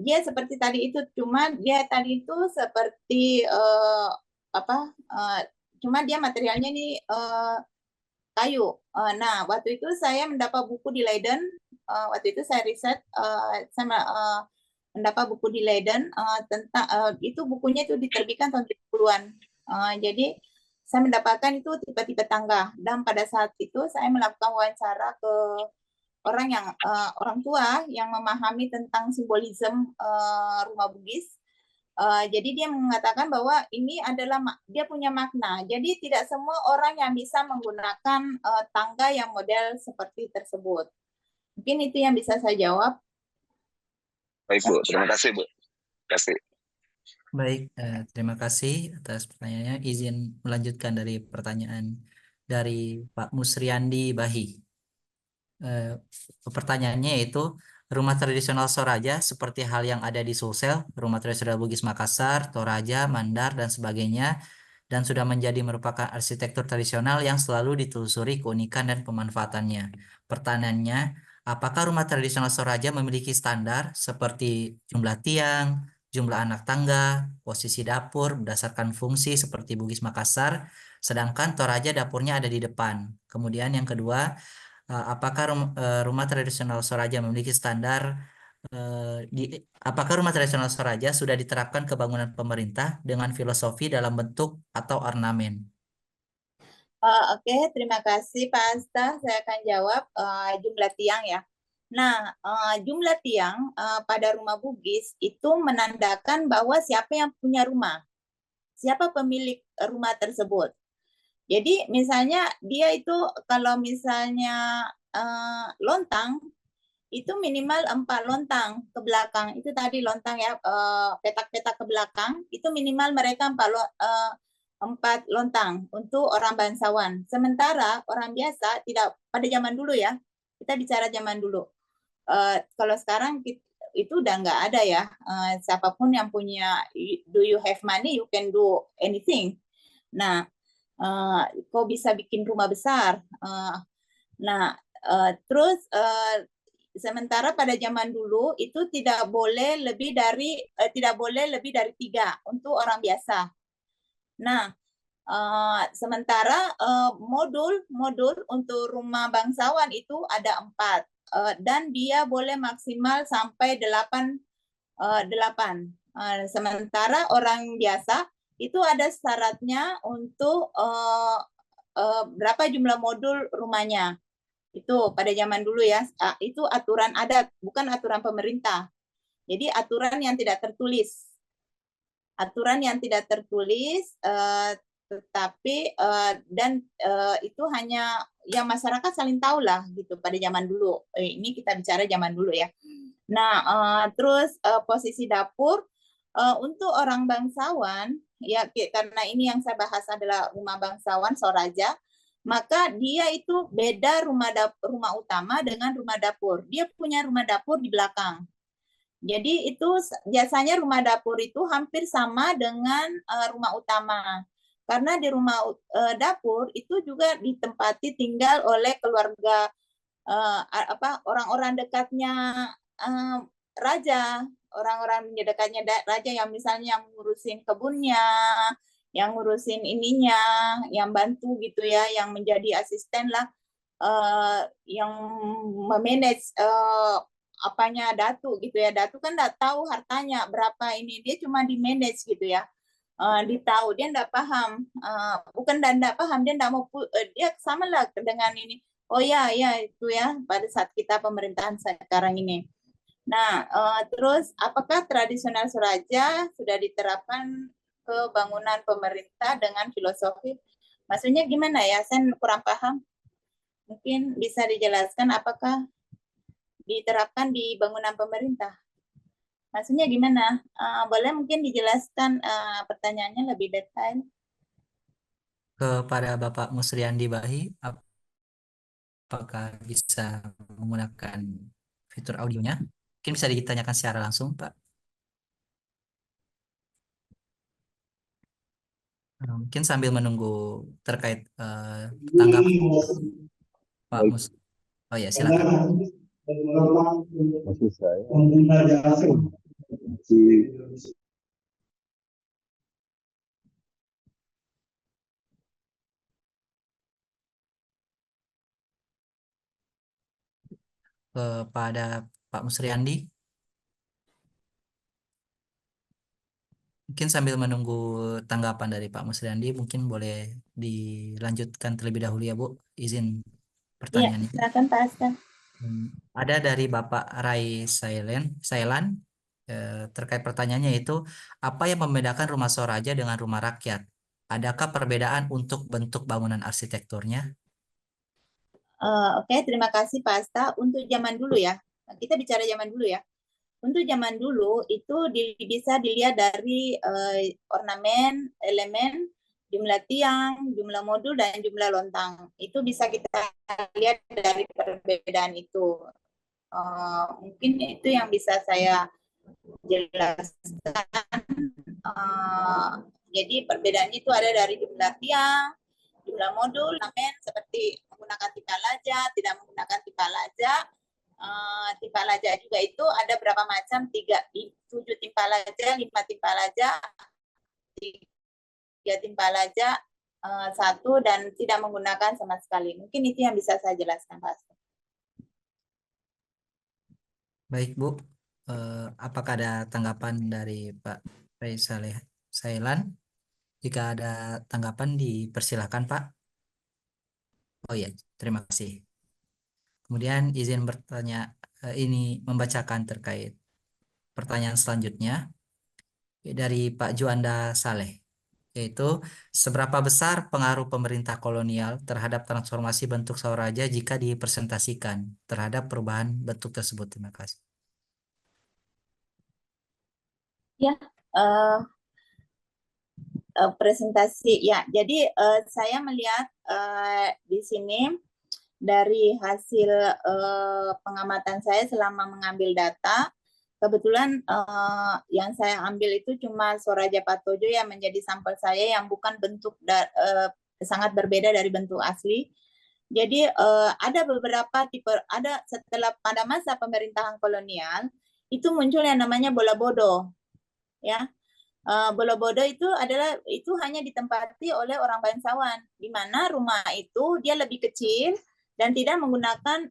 [SPEAKER 6] Dia seperti tadi itu, cuma dia tadi itu seperti cuma dia materialnya ini kayu. Nah, waktu itu saya mendapat buku di Leiden. Waktu itu saya riset, saya mendapat buku di Leiden tentang itu, bukunya itu diterbitkan tahun 70-an. Jadi saya mendapatkan itu tipe-tipe tangga, dan pada saat itu saya melakukan wawancara ke orang tua yang memahami tentang simbolisme rumah Bugis. Jadi dia mengatakan bahwa ini adalah dia punya makna. Jadi tidak semua orang yang bisa menggunakan tangga yang model seperti tersebut. Mungkin itu yang bisa saya jawab.
[SPEAKER 9] Baik, Bu. Terima kasih, Bu. Terima kasih.
[SPEAKER 7] Baik, terima kasih atas pertanyaannya. Izin melanjutkan dari pertanyaan dari Pak Musriandi Bahi. Pertanyaannya yaitu, rumah tradisional Toraja seperti hal yang ada di Sulsel, rumah tradisional Bugis Makassar, Toraja, Mandar, dan sebagainya, dan sudah menjadi merupakan arsitektur tradisional yang selalu ditelusuri keunikan dan pemanfaatannya. Pertanyaannya, apakah rumah tradisional Toraja memiliki standar seperti jumlah tiang, jumlah anak tangga, posisi dapur berdasarkan fungsi seperti Bugis Makassar, sedangkan Toraja dapurnya ada di depan? Kemudian yang kedua, apakah rumah tradisional Toraja memiliki standar apakah rumah tradisional Toraja sudah diterapkan ke bangunan pemerintah dengan filosofi dalam bentuk atau ornamen?
[SPEAKER 6] Oke, terima kasih Pak Asta. Saya akan jawab jumlah tiang ya. Nah, jumlah tiang pada rumah Bugis itu menandakan bahwa siapa yang punya rumah, siapa pemilik rumah tersebut. Jadi misalnya dia itu kalau misalnya lontang itu minimal 4 lontang ke belakang. Itu tadi lontang ya, petak-petak ke belakang itu minimal mereka 4 lontang untuk orang bangsawan. Sementara orang biasa tidak, pada zaman dulu ya. Kita bicara zaman dulu. Kalau sekarang itu udah nggak ada ya. Siapapun yang punya, do you have money you can do anything. Nah, kok bisa bikin rumah besar. Terus sementara pada zaman dulu itu tidak boleh lebih dari 3 untuk orang biasa. Nah, sementara modul untuk rumah bangsawan itu ada 4 dan dia boleh maksimal sampai 8. Sementara orang biasa itu ada syaratnya untuk berapa jumlah modul rumahnya. Itu pada zaman dulu ya, itu aturan adat, bukan aturan pemerintah. Jadi aturan yang tidak tertulis. Aturan yang tidak tertulis, tetapi itu hanya yang masyarakat saling tahu lah gitu pada zaman dulu. Ini kita bicara zaman dulu ya. Nah, terus posisi dapur untuk orang bangsawan ya, karena ini yang saya bahas adalah rumah bangsawan Toraja, maka dia itu beda rumah utama dengan rumah dapur. Dia punya rumah dapur di belakang. Jadi itu biasanya rumah dapur itu hampir sama dengan rumah utama. Karena di rumah dapur itu juga ditempati tinggal oleh keluarga orang-orang dekatnya raja, orang-orang dekatnya raja yang misalnya yang ngurusin kebunnya, yang ngurusin ininya, yang bantu gitu ya, yang menjadi asisten lah. yang memanage apanya Datu gitu ya. Datu kan nggak tahu hartanya berapa ini, dia cuma di manage gitu ya. Ditahu dia nggak paham, bukan dan nggak paham, dia nggak mau, dia sama lah dengan ini. Oh ya itu ya pada saat kita pemerintahan sekarang ini. Nah, terus apakah tradisional Soraja sudah diterapkan ke bangunan pemerintah dengan filosofi? Maksudnya gimana ya? Saya kurang paham. Mungkin bisa dijelaskan apakah diterapkan di bangunan pemerintah? Maksudnya gimana? Boleh mungkin dijelaskan pertanyaannya lebih detail?
[SPEAKER 7] Kepada Bapak Musriandi Bahi, apakah bisa menggunakan fitur audionya? Mungkin bisa ditanyakan secara langsung, Pak. Mungkin sambil menunggu terkait tanggapan Pak Mus. Oh ya, silakan.
[SPEAKER 3] Masih saya.
[SPEAKER 7] Kepada Pak Musriandi, mungkin sambil menunggu tanggapan dari Pak Musriandi, mungkin boleh dilanjutkan terlebih dahulu ya Bu, izin
[SPEAKER 6] Iya,
[SPEAKER 7] pertanyaannya.
[SPEAKER 6] silakan Pak Asta.
[SPEAKER 7] Ada dari Bapak Rai Sailan, terkait pertanyaannya itu, apa yang membedakan rumah Soraja dengan rumah rakyat? Adakah perbedaan untuk bentuk bangunan arsitekturnya?
[SPEAKER 6] Oke, terima kasih Pak Asta. Untuk zaman dulu ya, kita bicara zaman dulu ya. Untuk zaman dulu itu bisa dilihat dari ornamen, elemen, jumlah tiang, jumlah modul, dan jumlah lontang. Itu bisa kita lihat dari perbedaan itu. Mungkin itu yang bisa saya jelaskan. Jadi perbedaannya itu ada dari jumlah tiang, jumlah modul, ornamen seperti menggunakan timpa laja, tidak menggunakan timpa laja. Timpa laja juga itu ada berapa macam, 7 timpa laja, 5 timpa laja, 3 timpa laja, 1 dan tidak menggunakan sama sekali. Mungkin itu yang bisa saya jelaskan, Pak.
[SPEAKER 7] Baik Bu, apakah ada tanggapan dari Pak Rai Sailan? Jika ada tanggapan dipersilahkan Pak. Oh ya, terima kasih. Kemudian izin bertanya, ini membacakan terkait pertanyaan selanjutnya dari Pak Juanda Saleh, yaitu seberapa besar pengaruh pemerintah kolonial terhadap transformasi bentuk Sauraja jika dipresentasikan terhadap perubahan bentuk tersebut? Terima kasih.
[SPEAKER 6] Ya, presentasi ya. Jadi saya melihat di sini dari hasil pengamatan saya selama mengambil data, kebetulan yang saya ambil itu cuma Soraja Patojo yang menjadi sampel saya yang bukan bentuk sangat berbeda dari bentuk asli. Jadi ada beberapa tipe, ada setelah pada masa pemerintahan kolonial itu muncul yang namanya bola bodoh, ya. Bola bodoh itu hanya ditempati oleh orang bangsawan, di mana rumah itu dia lebih kecil dan tidak menggunakan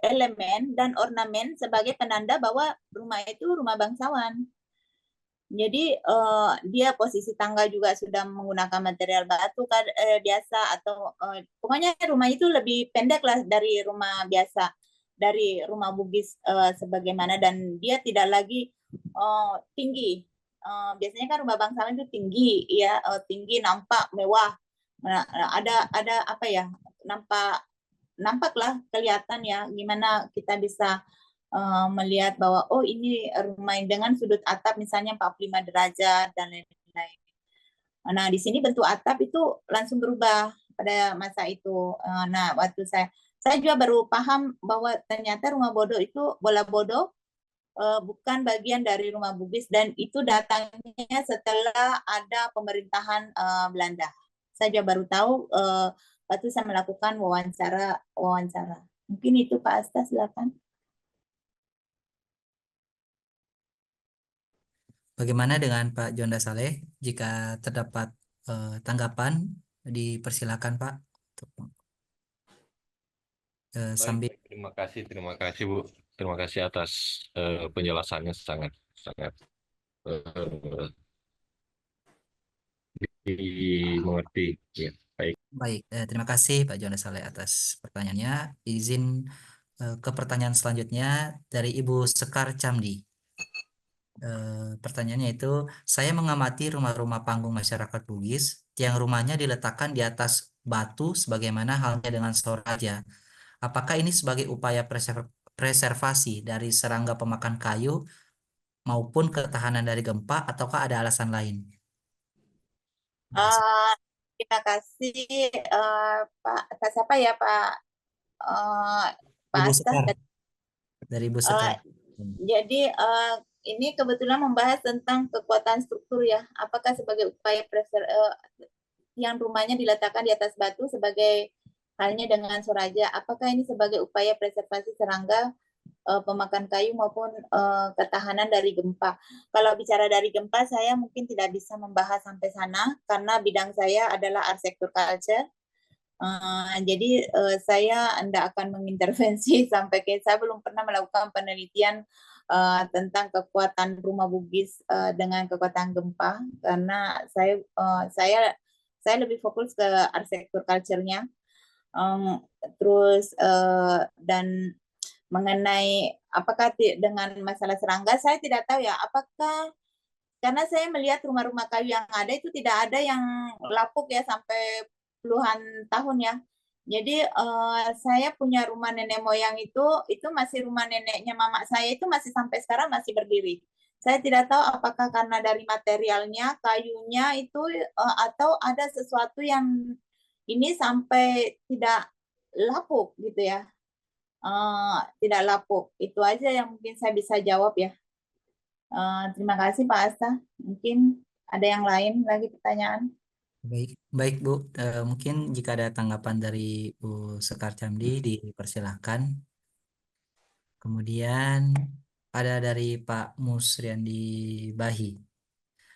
[SPEAKER 6] elemen dan ornamen sebagai penanda bahwa rumah itu rumah bangsawan. Jadi dia posisi tangga juga sudah menggunakan material batu biasa, atau pokoknya rumah itu lebih pendek lah dari rumah biasa, dari rumah Bugis sebagaimana, dan dia tidak lagi tinggi. Biasanya kan rumah bangsawan itu tinggi, ya, tinggi, nampak mewah. Nah, ada apa ya, nampaklah kelihatan ya gimana kita bisa melihat bahwa oh ini rumah dengan sudut atap misalnya 45 derajat dan lain-lain. Nah, di sini bentuk atap itu langsung berubah pada masa itu. Nah, waktu saya juga baru paham bahwa ternyata rumah bodoh itu, bola bodoh bukan bagian dari rumah Bugis, dan itu datangnya setelah ada pemerintahan Belanda. Saya juga baru tahu waktu saya melakukan wawancara. Mungkin itu Pak Asta, silakan.
[SPEAKER 7] Bagaimana dengan Pak Jonda Saleh? Jika terdapat tanggapan, dipersilakan Pak. sambil
[SPEAKER 10] Terima kasih Bu. Terima kasih atas penjelasannya sangat dimengerti. Ya, baik.
[SPEAKER 7] baik. Terima kasih Pak Jonas Saleh atas pertanyaannya. Izin ke pertanyaan selanjutnya dari Ibu Sekar Camdi. Pertanyaannya itu, saya mengamati rumah-rumah panggung masyarakat Bugis, tiang rumahnya diletakkan di atas batu sebagaimana halnya dengan Soraja. Apakah ini sebagai upaya preservasi dari serangga pemakan kayu maupun ketahanan dari gempa, ataukah ada alasan lain?
[SPEAKER 6] Terima kasih Pak siapa ya Pak
[SPEAKER 7] Ibu
[SPEAKER 6] Asta.
[SPEAKER 7] Sekar, dari Ibu Sekar.
[SPEAKER 6] Jadi ini kebetulan membahas tentang kekuatan struktur ya. Apakah sebagai upaya yang rumahnya diletakkan di atas batu sebagai halnya dengan Soraja, apakah ini sebagai upaya preservasi serangga pemakan kayu maupun ketahanan dari gempa? Kalau bicara dari gempa, saya mungkin tidak bisa membahas sampai sana karena bidang saya adalah arsitektur culture. Jadi saya tidak akan mengintervensi sampai ke saya belum pernah melakukan penelitian tentang kekuatan rumah Bugis dengan kekuatan gempa karena saya lebih fokus ke arsitektur culture-nya. Terus dan mengenai apakah dengan masalah serangga saya tidak tahu ya, apakah karena saya melihat rumah-rumah kayu yang ada itu tidak ada yang lapuk ya sampai puluhan tahun ya. Jadi saya punya rumah nenek moyang itu masih rumah neneknya mama saya itu masih sampai sekarang masih berdiri. Saya tidak tahu apakah karena dari materialnya, kayunya itu atau ada sesuatu yang ini sampai tidak lapuk gitu ya. Tidak lapuk. Itu aja yang mungkin saya bisa jawab ya. Terima kasih Pak Asta. Mungkin ada yang lain lagi pertanyaan.
[SPEAKER 7] Baik Bu. Mungkin jika ada tanggapan dari Bu Sekar Camdi dipersilahkan. Kemudian ada dari Pak Musriandi Bahi.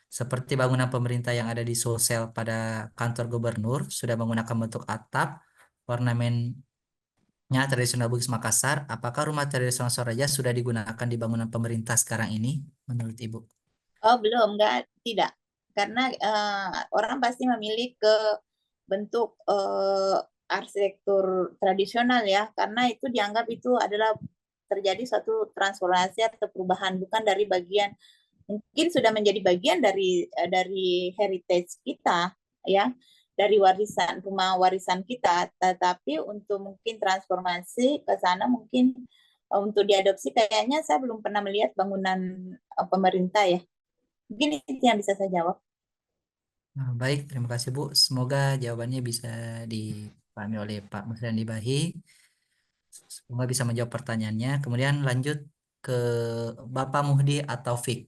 [SPEAKER 7] Seperti bangunan pemerintah yang ada di Sulsel pada kantor gubernur sudah menggunakan bentuk atap, ornamennya tradisional Bugis Makassar. Apakah rumah tradisional Soraja sudah digunakan di bangunan pemerintah sekarang ini menurut Ibu?
[SPEAKER 6] Oh belum, tidak. Karena orang pasti memilih ke bentuk arsitektur tradisional ya, karena itu dianggap itu adalah terjadi suatu transformasi atau perubahan, bukan dari bagian, mungkin sudah menjadi bagian dari heritage kita ya, dari warisan rumah warisan kita, tetapi untuk mungkin transformasi ke sana mungkin untuk diadopsi kayaknya saya belum pernah melihat bangunan pemerintah ya. Mungkin itu yang bisa saya jawab.
[SPEAKER 7] Nah, baik, terima kasih Bu. Semoga jawabannya bisa dipahami oleh Pak Musriandi Bahi. Semoga bisa menjawab pertanyaannya. Kemudian lanjut ke Bapak Muhdi atau Fik.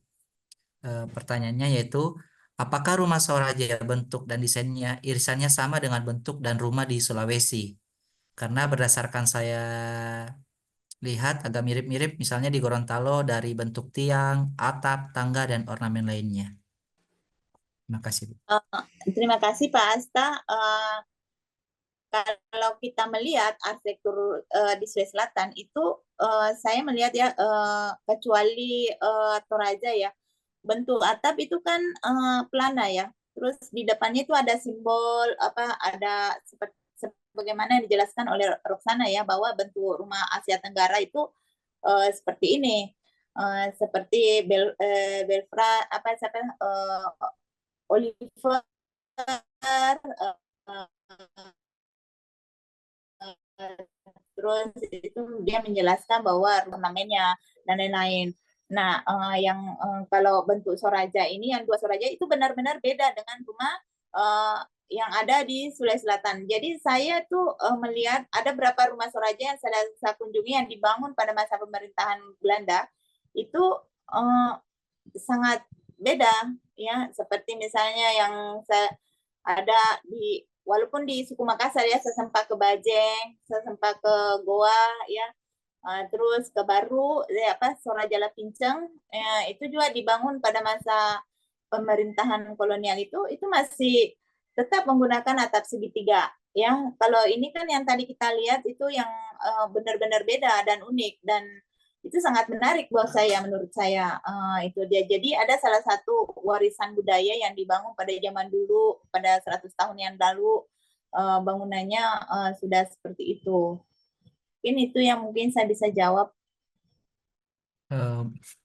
[SPEAKER 7] Pertanyaannya yaitu, apakah rumah Soraja bentuk dan desainnya irisannya sama dengan bentuk dan rumah di Sulawesi? Karena berdasarkan saya lihat agak mirip-mirip misalnya di Gorontalo dari bentuk tiang, atap, tangga, dan ornamen lainnya. Terima kasih.
[SPEAKER 6] Terima kasih Pak Asta. Kalau kita melihat arsitektur di Sulawesi Selatan itu saya melihat ya kecuali Toraja ya, bentuk atap itu kan pelana ya. Terus di depannya itu ada simbol ada sebagaimana yang dijelaskan oleh Roksana ya, bahwa bentuk rumah Asia Tenggara itu seperti ini. Seperti Belfra Oliver terus itu dia menjelaskan bahwa ornamennya dan lain-lain. Nah, yang kalau bentuk Soraja ini, yang dua Soraja itu benar-benar beda dengan rumah yang ada di Sulawesi Selatan. Jadi saya tuh melihat ada beberapa rumah Soraja yang saya kunjungi yang dibangun pada masa pemerintahan Belanda itu sangat beda ya, seperti misalnya yang saya ada di walaupun di suku Makassar ya, saya sempat ke Bajeng, saya sempat ke Goa ya, terus ke Baru ya, Soraja Lapinceng itu juga dibangun pada masa pemerintahan kolonial itu masih tetap menggunakan atap segitiga Ya, kalau ini kan yang tadi kita lihat itu yang benar-benar beda dan unik, dan itu sangat menarik buat saya, menurut saya. Itu dia. Jadi ada salah satu warisan budaya yang dibangun pada zaman dulu, pada 100 tahun yang lalu, bangunannya sudah seperti itu. Mungkin itu yang mungkin saya bisa jawab.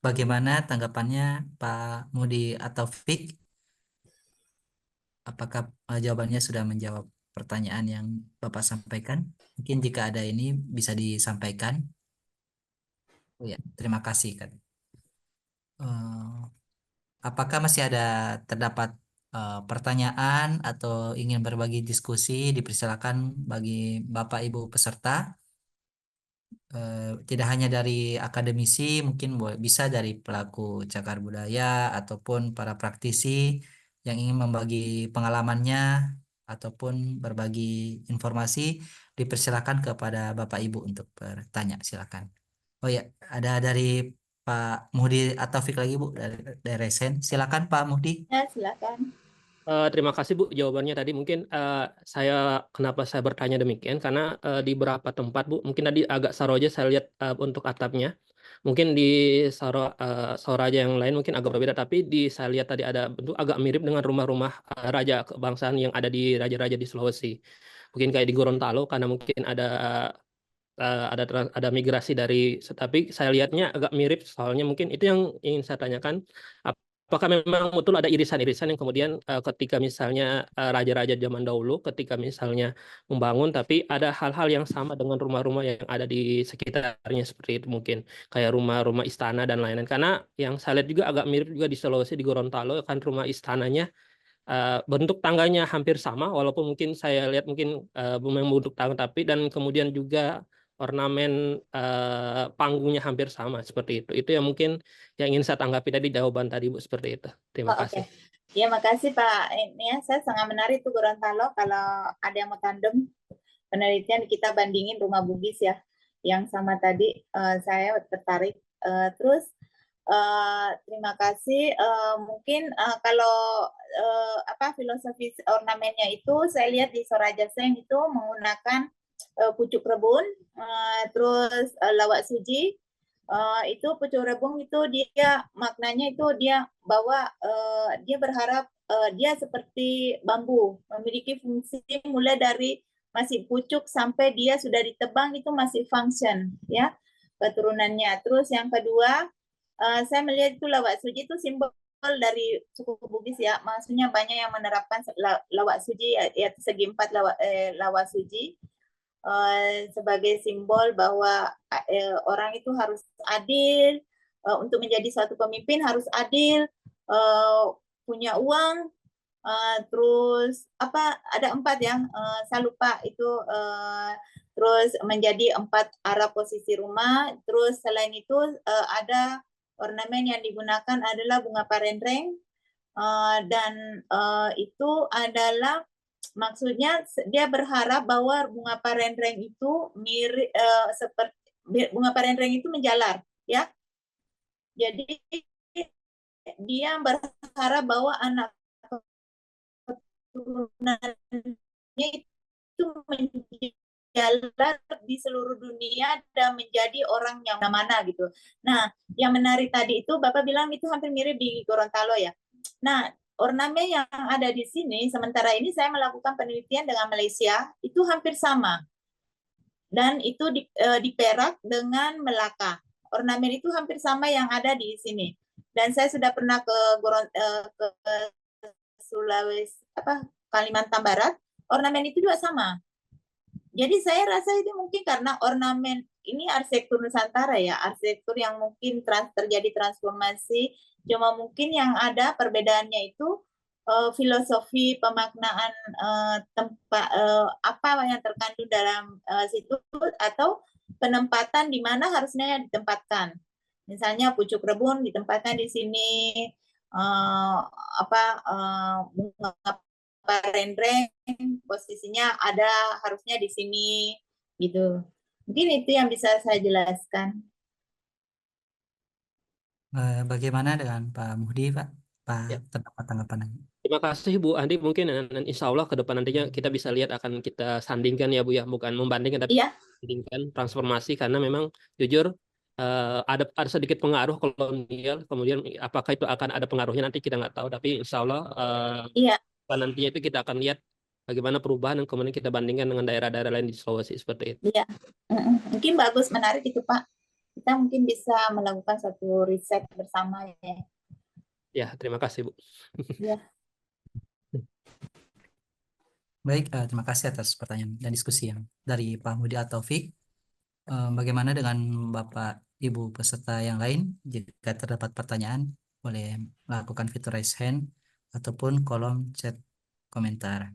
[SPEAKER 7] Bagaimana tanggapannya Pak Mudi atau Fik? Apakah jawabannya sudah menjawab pertanyaan yang Bapak sampaikan? Mungkin jika ada ini bisa disampaikan. Oh ya, terima kasih kan. Apakah masih ada terdapat pertanyaan atau ingin berbagi diskusi? Dipersilakan bagi Bapak Ibu peserta. Tidak hanya dari akademisi, mungkin bisa dari pelaku cagar budaya ataupun para praktisi yang ingin membagi pengalamannya ataupun berbagi informasi, dipersilakan kepada Bapak Ibu untuk bertanya, silakan. Oh ya, ada dari Pak Muhdi atau Fik lagi Bu dari Resen. Silakan Pak Muhdi.
[SPEAKER 6] Ya, silakan.
[SPEAKER 11] Terima kasih Bu jawabannya tadi. Mungkin kenapa saya bertanya demikian karena di beberapa tempat Bu, mungkin tadi agak Saroja saya lihat untuk atapnya. Mungkin di Soraja yang lain mungkin agak berbeda, tapi saya lihat tadi ada bentuk agak mirip dengan rumah-rumah raja kebangsaan yang ada di raja-raja di Sulawesi. Mungkin kayak di Gorontalo karena mungkin ada migrasi dari, tapi saya lihatnya agak mirip, soalnya mungkin itu yang ingin saya tanyakan. Apakah memang betul ada irisan-irisan yang kemudian ketika misalnya raja-raja zaman dahulu ketika misalnya membangun, tapi ada hal-hal yang sama dengan rumah-rumah yang ada di sekitarnya seperti itu, mungkin kayak rumah-rumah istana dan lain-lain. Karena yang saya lihat juga agak mirip juga di Sulawesi, di Gorontalo kan rumah istananya bentuk tangganya hampir sama, walaupun mungkin saya lihat mungkin memang bentuk tangga, tapi dan kemudian juga ornamen panggungnya hampir sama seperti itu. Itu yang mungkin yang ingin saya tanggapi tadi jawaban tadi Bu, seperti itu. Terima kasih.
[SPEAKER 6] Ya, makasih Pak. Ini ya, saya sangat menarik tuh Gorontalo. Kalau ada yang mau tandem penelitian, kita bandingin rumah Bugis ya, yang sama tadi, saya tertarik. Terus terima kasih. Mungkin kalau filosofi ornamennya itu saya lihat di Soraja Seng itu menggunakan pucuk rebun, terus lawak suji. Itu pucuk rebung itu dia maknanya itu dia bawa, dia berharap dia seperti bambu, memiliki fungsi mulai dari masih pucuk sampai dia sudah ditebang itu masih function ya keturunannya. Terus yang kedua, saya melihat itu lawak suji itu simbol dari suku Bugis ya, maksudnya banyak yang menerapkan lawak suji ya, segi empat lawak suji sebagai simbol bahwa orang itu harus adil, untuk menjadi suatu pemimpin harus adil, punya uang, terus ada 4 ya, saya lupa itu, terus menjadi 4 arah posisi rumah. Terus selain itu ada ornamen yang digunakan adalah bunga parendreng, dan itu adalah maksudnya dia berharap bahwa bunga parendreng itu mirip seperti bunga parendreng itu menjalar ya. Jadi dia berharap bahwa anak keturunannya itu menjalar di seluruh dunia dan menjadi orang yang mana gitu. Nah, yang menarik tadi itu Bapak bilang itu hampir mirip di Gorontalo ya. Nah, ornamen yang ada di sini, sementara ini saya melakukan penelitian dengan Malaysia, itu hampir sama. Dan itu di Perak dengan Melaka. Ornamen itu hampir sama yang ada di sini. Dan saya sudah pernah ke Sulawesi, Kalimantan Barat, ornamen itu juga sama. Jadi saya rasa itu mungkin karena ornamen ini arsitektur Nusantara ya, arsitektur yang mungkin terjadi transformasi. Cuma mungkin yang ada perbedaannya itu filosofi pemaknaan tempat apa yang terkandung dalam situ, atau penempatan di mana harusnya ditempatkan. Misalnya pucuk rebun ditempatkan di sini, bunga parendreng posisinya harusnya di sini gitu. Mungkin itu yang bisa saya jelaskan.
[SPEAKER 7] Bagaimana dengan Pak Muhdi, Pak? Pak,
[SPEAKER 11] Ya.
[SPEAKER 7] tanggapan?
[SPEAKER 11] Terima kasih Bu Andi, mungkin insya Allah ke depan nantinya kita bisa lihat akan kita sandingkan ya Bu ya, bukan membandingkan tapi
[SPEAKER 6] Iya,
[SPEAKER 11] sandingkan transformasi karena memang jujur ada sedikit pengaruh kolonial, kemudian apakah itu akan ada pengaruhnya nanti kita nggak tahu, tapi insya Allah
[SPEAKER 6] iya,
[SPEAKER 11] nantinya itu kita akan lihat bagaimana perubahan dan kemudian kita bandingkan dengan daerah-daerah lain di Sulawesi seperti itu.
[SPEAKER 6] iya. Mungkin bagus, menarik itu Pak. Kita mungkin bisa melakukan satu riset bersama ya.
[SPEAKER 11] Ya, terima kasih Bu.
[SPEAKER 6] Iya.
[SPEAKER 7] Baik, terima kasih atas pertanyaan dan diskusi yang dari Pak Mudi Taufik. Bagaimana dengan Bapak Ibu peserta yang lain? Jika terdapat pertanyaan, boleh melakukan fitur raise hand ataupun kolom chat komentar.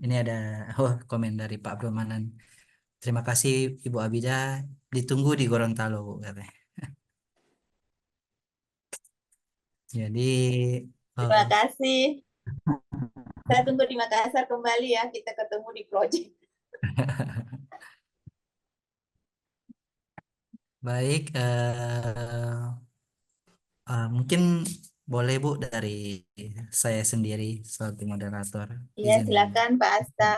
[SPEAKER 7] Ini ada komen dari Pak Abdul Manan. Terima kasih Ibu Abida, ditunggu di Gorontalo, Bu, katanya. Jadi
[SPEAKER 6] Terima kasih. Saya tunggu di Makassar kembali ya, kita ketemu di project.
[SPEAKER 7] baik, mungkin boleh Bu dari saya sendiri sebagai moderator.
[SPEAKER 6] Iya,
[SPEAKER 7] Izin.
[SPEAKER 6] silakan Pak Asta.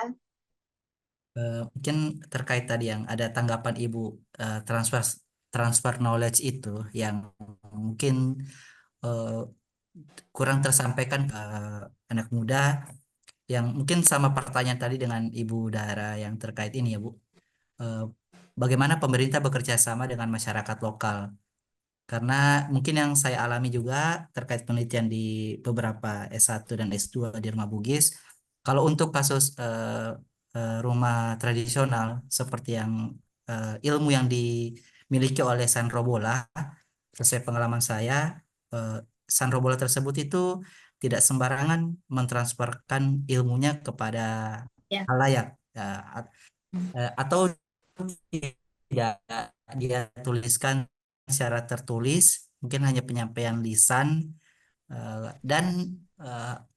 [SPEAKER 7] Mungkin terkait tadi yang ada tanggapan Ibu transfer knowledge itu yang mungkin kurang tersampaikan ke anak muda, yang mungkin sama pertanyaan tadi dengan Ibu Dara yang terkait ini ya Bu. Bagaimana pemerintah bekerja sama dengan masyarakat lokal? Karena mungkin yang saya alami juga terkait penelitian di beberapa S1 dan S2 di Rumah Bugis, kalau untuk kasus rumah tradisional seperti yang ilmu yang dimiliki oleh Sandro Bola, sesuai pengalaman saya, Sandro Bola tersebut itu tidak sembarangan mentransferkan ilmunya kepada
[SPEAKER 6] Ya.
[SPEAKER 7] halayak, atau tidak dia tuliskan secara tertulis, mungkin hanya penyampaian lisan, dan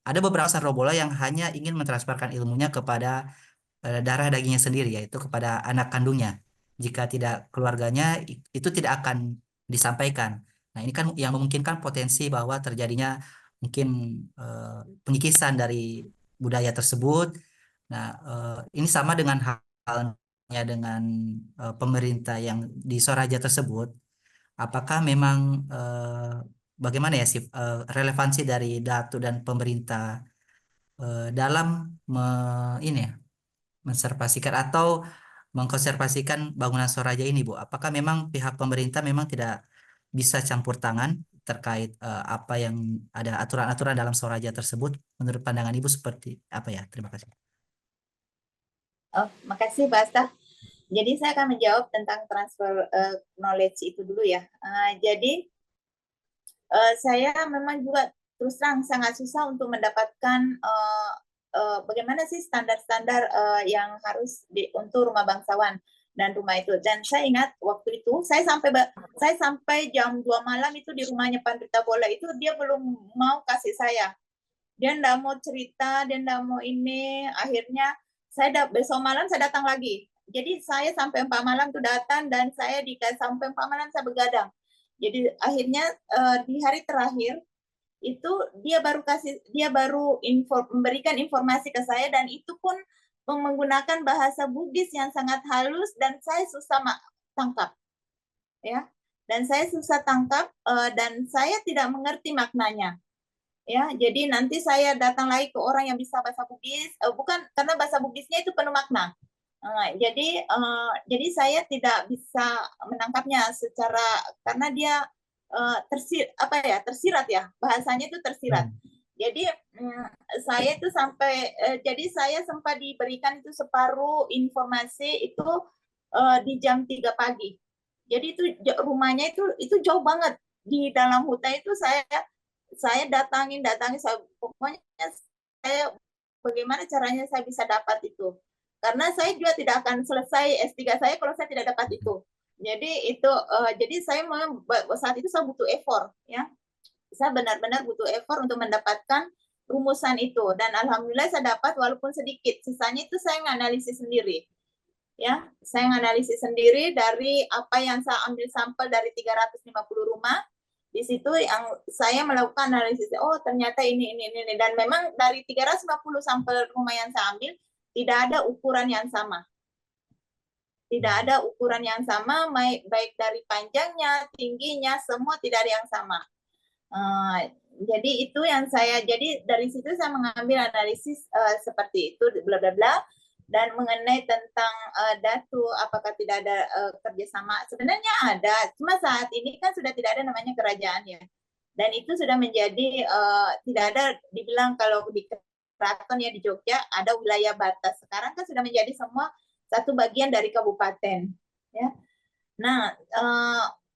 [SPEAKER 7] ada beberapa sarrobola yang hanya ingin mentransferkan ilmunya kepada darah dagingnya sendiri, yaitu kepada anak kandungnya. Jika tidak keluarganya, itu tidak akan disampaikan. Nah, ini kan yang memungkinkan potensi bahwa terjadinya mungkin pengikisan dari budaya tersebut. Nah, ini sama dengan halnya dengan pemerintah yang di Soraja tersebut. Apakah memang bagaimana ya sih relevansi dari Datu dan pemerintah dalam ini ya, menservasikan atau mengkonservasikan bangunan Soraja ini, Bu? Apakah memang pihak pemerintah memang tidak bisa campur tangan terkait apa yang ada aturan-aturan dalam Soraja tersebut? Menurut pandangan Ibu seperti apa ya? Terima kasih.
[SPEAKER 6] Oh, makasih Pak Asta. Jadi saya akan menjawab tentang transfer knowledge itu dulu ya. Jadi saya memang juga terus terang sangat susah untuk mendapatkan bagaimana sih standar-standar yang harus untuk rumah bangsawan dan rumah itu. Dan saya ingat waktu itu saya sampai jam 2 malam itu di rumahnya Pandrita Bola itu, dia belum mau kasih saya. Dia enggak mau cerita, dia enggak mau ini. Akhirnya besok malam saya datang lagi. Jadi saya sampai 4 malam tuh datang, dan saya sampai 4 malam saya begadang. Jadi akhirnya di hari terakhir itu dia baru memberikan informasi ke saya, dan itu pun menggunakan bahasa Bugis yang sangat halus dan saya susah tangkap. Ya. Dan saya susah tangkap dan saya tidak mengerti maknanya. Ya, jadi nanti saya datang lagi ke orang yang bisa bahasa Bugis, bukan karena bahasa Bugisnya itu penuh makna. Jadi saya tidak bisa menangkapnya secara, karena dia tersirat ya, bahasanya itu tersirat. Jadi saya itu jadi saya sempat diberikan itu separuh informasi itu di jam 3 pagi. Jadi itu rumahnya itu jauh banget di dalam hutan itu. Saya datangin pokoknya saya bagaimana caranya saya bisa dapat itu, karena saya juga tidak akan selesai S3 saya kalau saya tidak dapat itu. Jadi itu jadi saya saat itu saya butuh effort ya, saya benar-benar butuh effort untuk mendapatkan rumusan itu, dan alhamdulillah saya dapat walaupun sedikit. Sisanya itu saya nganalisis sendiri ya, saya nganalisis sendiri dari apa yang saya ambil sampel dari 350 rumah. Di situ yang saya melakukan analisis, oh ternyata ini. Dan memang dari 350 sampel rumah yang saya ambil, tidak ada ukuran yang sama. Tidak ada ukuran yang sama, baik dari panjangnya, tingginya, semua tidak ada yang sama. Jadi itu yang jadi dari situ saya mengambil analisis seperti itu, bla bla bla. Dan mengenai tentang datu, apakah tidak ada kerjasama? Sebenarnya ada, cuma saat ini kan sudah tidak ada namanya kerajaan ya. Dan itu sudah menjadi tidak ada, dibilang kalau di keraton ya di Jogja ada wilayah batas. Sekarang kan sudah menjadi semua satu bagian dari kabupaten. Ya. Nah,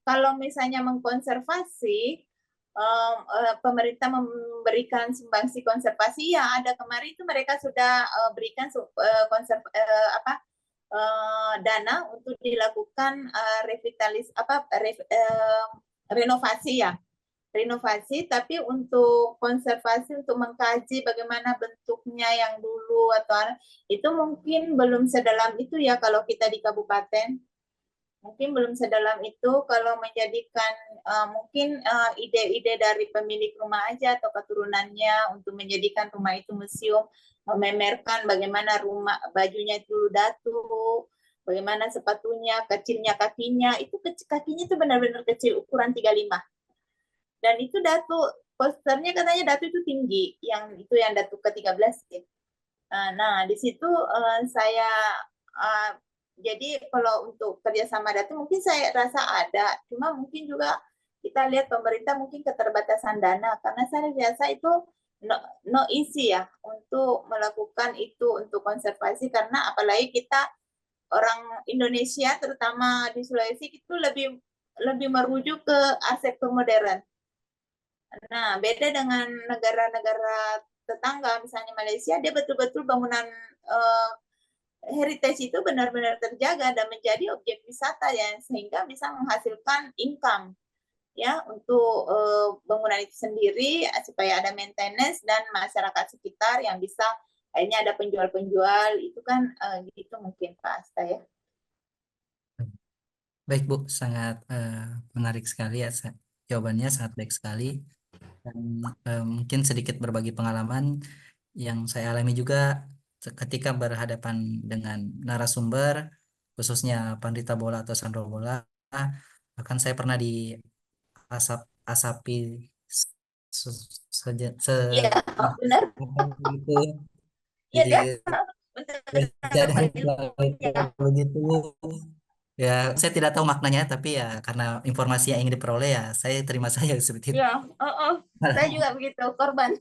[SPEAKER 6] kalau misalnya mengkonservasi, pemerintah memberikan sumbangsi konservasi, ya ada kemarin itu mereka sudah berikan dana untuk dilakukan renovasi ya, renovasi, tapi untuk konservasi, untuk mengkaji bagaimana bentuknya yang dulu atau itu mungkin belum sedalam itu ya kalau kita di kabupaten. Mungkin belum sedalam itu kalau menjadikan mungkin ide-ide dari pemilik rumah aja atau keturunannya untuk menjadikan rumah itu museum, memamerkan bagaimana rumah bajunya itu datu, bagaimana sepatunya, kecilnya kakinya, itu kakinya itu benar-benar kecil, ukuran 35. Dan itu datu, posternya katanya datu itu tinggi, yang itu yang datu ke-13 ya. Nah, di situ saya jadi kalau untuk kerjasama datu mungkin saya rasa ada, cuma mungkin juga kita lihat pemerintah mungkin keterbatasan dana, karena saya rasa itu no easy ya untuk melakukan itu untuk konservasi, karena apalagi kita orang Indonesia terutama di Sulawesi itu lebih merujuk ke arsitektur modern. Nah, beda dengan negara-negara tetangga, misalnya Malaysia, dia betul-betul bangunan heritage itu benar-benar terjaga dan menjadi objek wisata ya, sehingga bisa menghasilkan income ya untuk bangunan itu sendiri, supaya ada maintenance dan masyarakat sekitar yang bisa akhirnya ada penjual-penjual itu kan gitu mungkin Pak Asta ya.
[SPEAKER 7] Baik Bu, sangat menarik sekali ya, jawabannya sangat baik sekali. Dan mungkin sedikit berbagi pengalaman yang saya alami juga ketika berhadapan dengan narasumber, khususnya Pandita Bola atau Sandro Bola. Bahkan saya pernah asapi
[SPEAKER 6] Iya, benar.
[SPEAKER 7] Gitu.
[SPEAKER 6] Iya,
[SPEAKER 7] Jadi begitu. Ya, saya tidak tahu maknanya, tapi ya karena informasi yang ingin diperoleh ya saya terima saja seperti itu.
[SPEAKER 6] Ya, saya juga begitu, korban.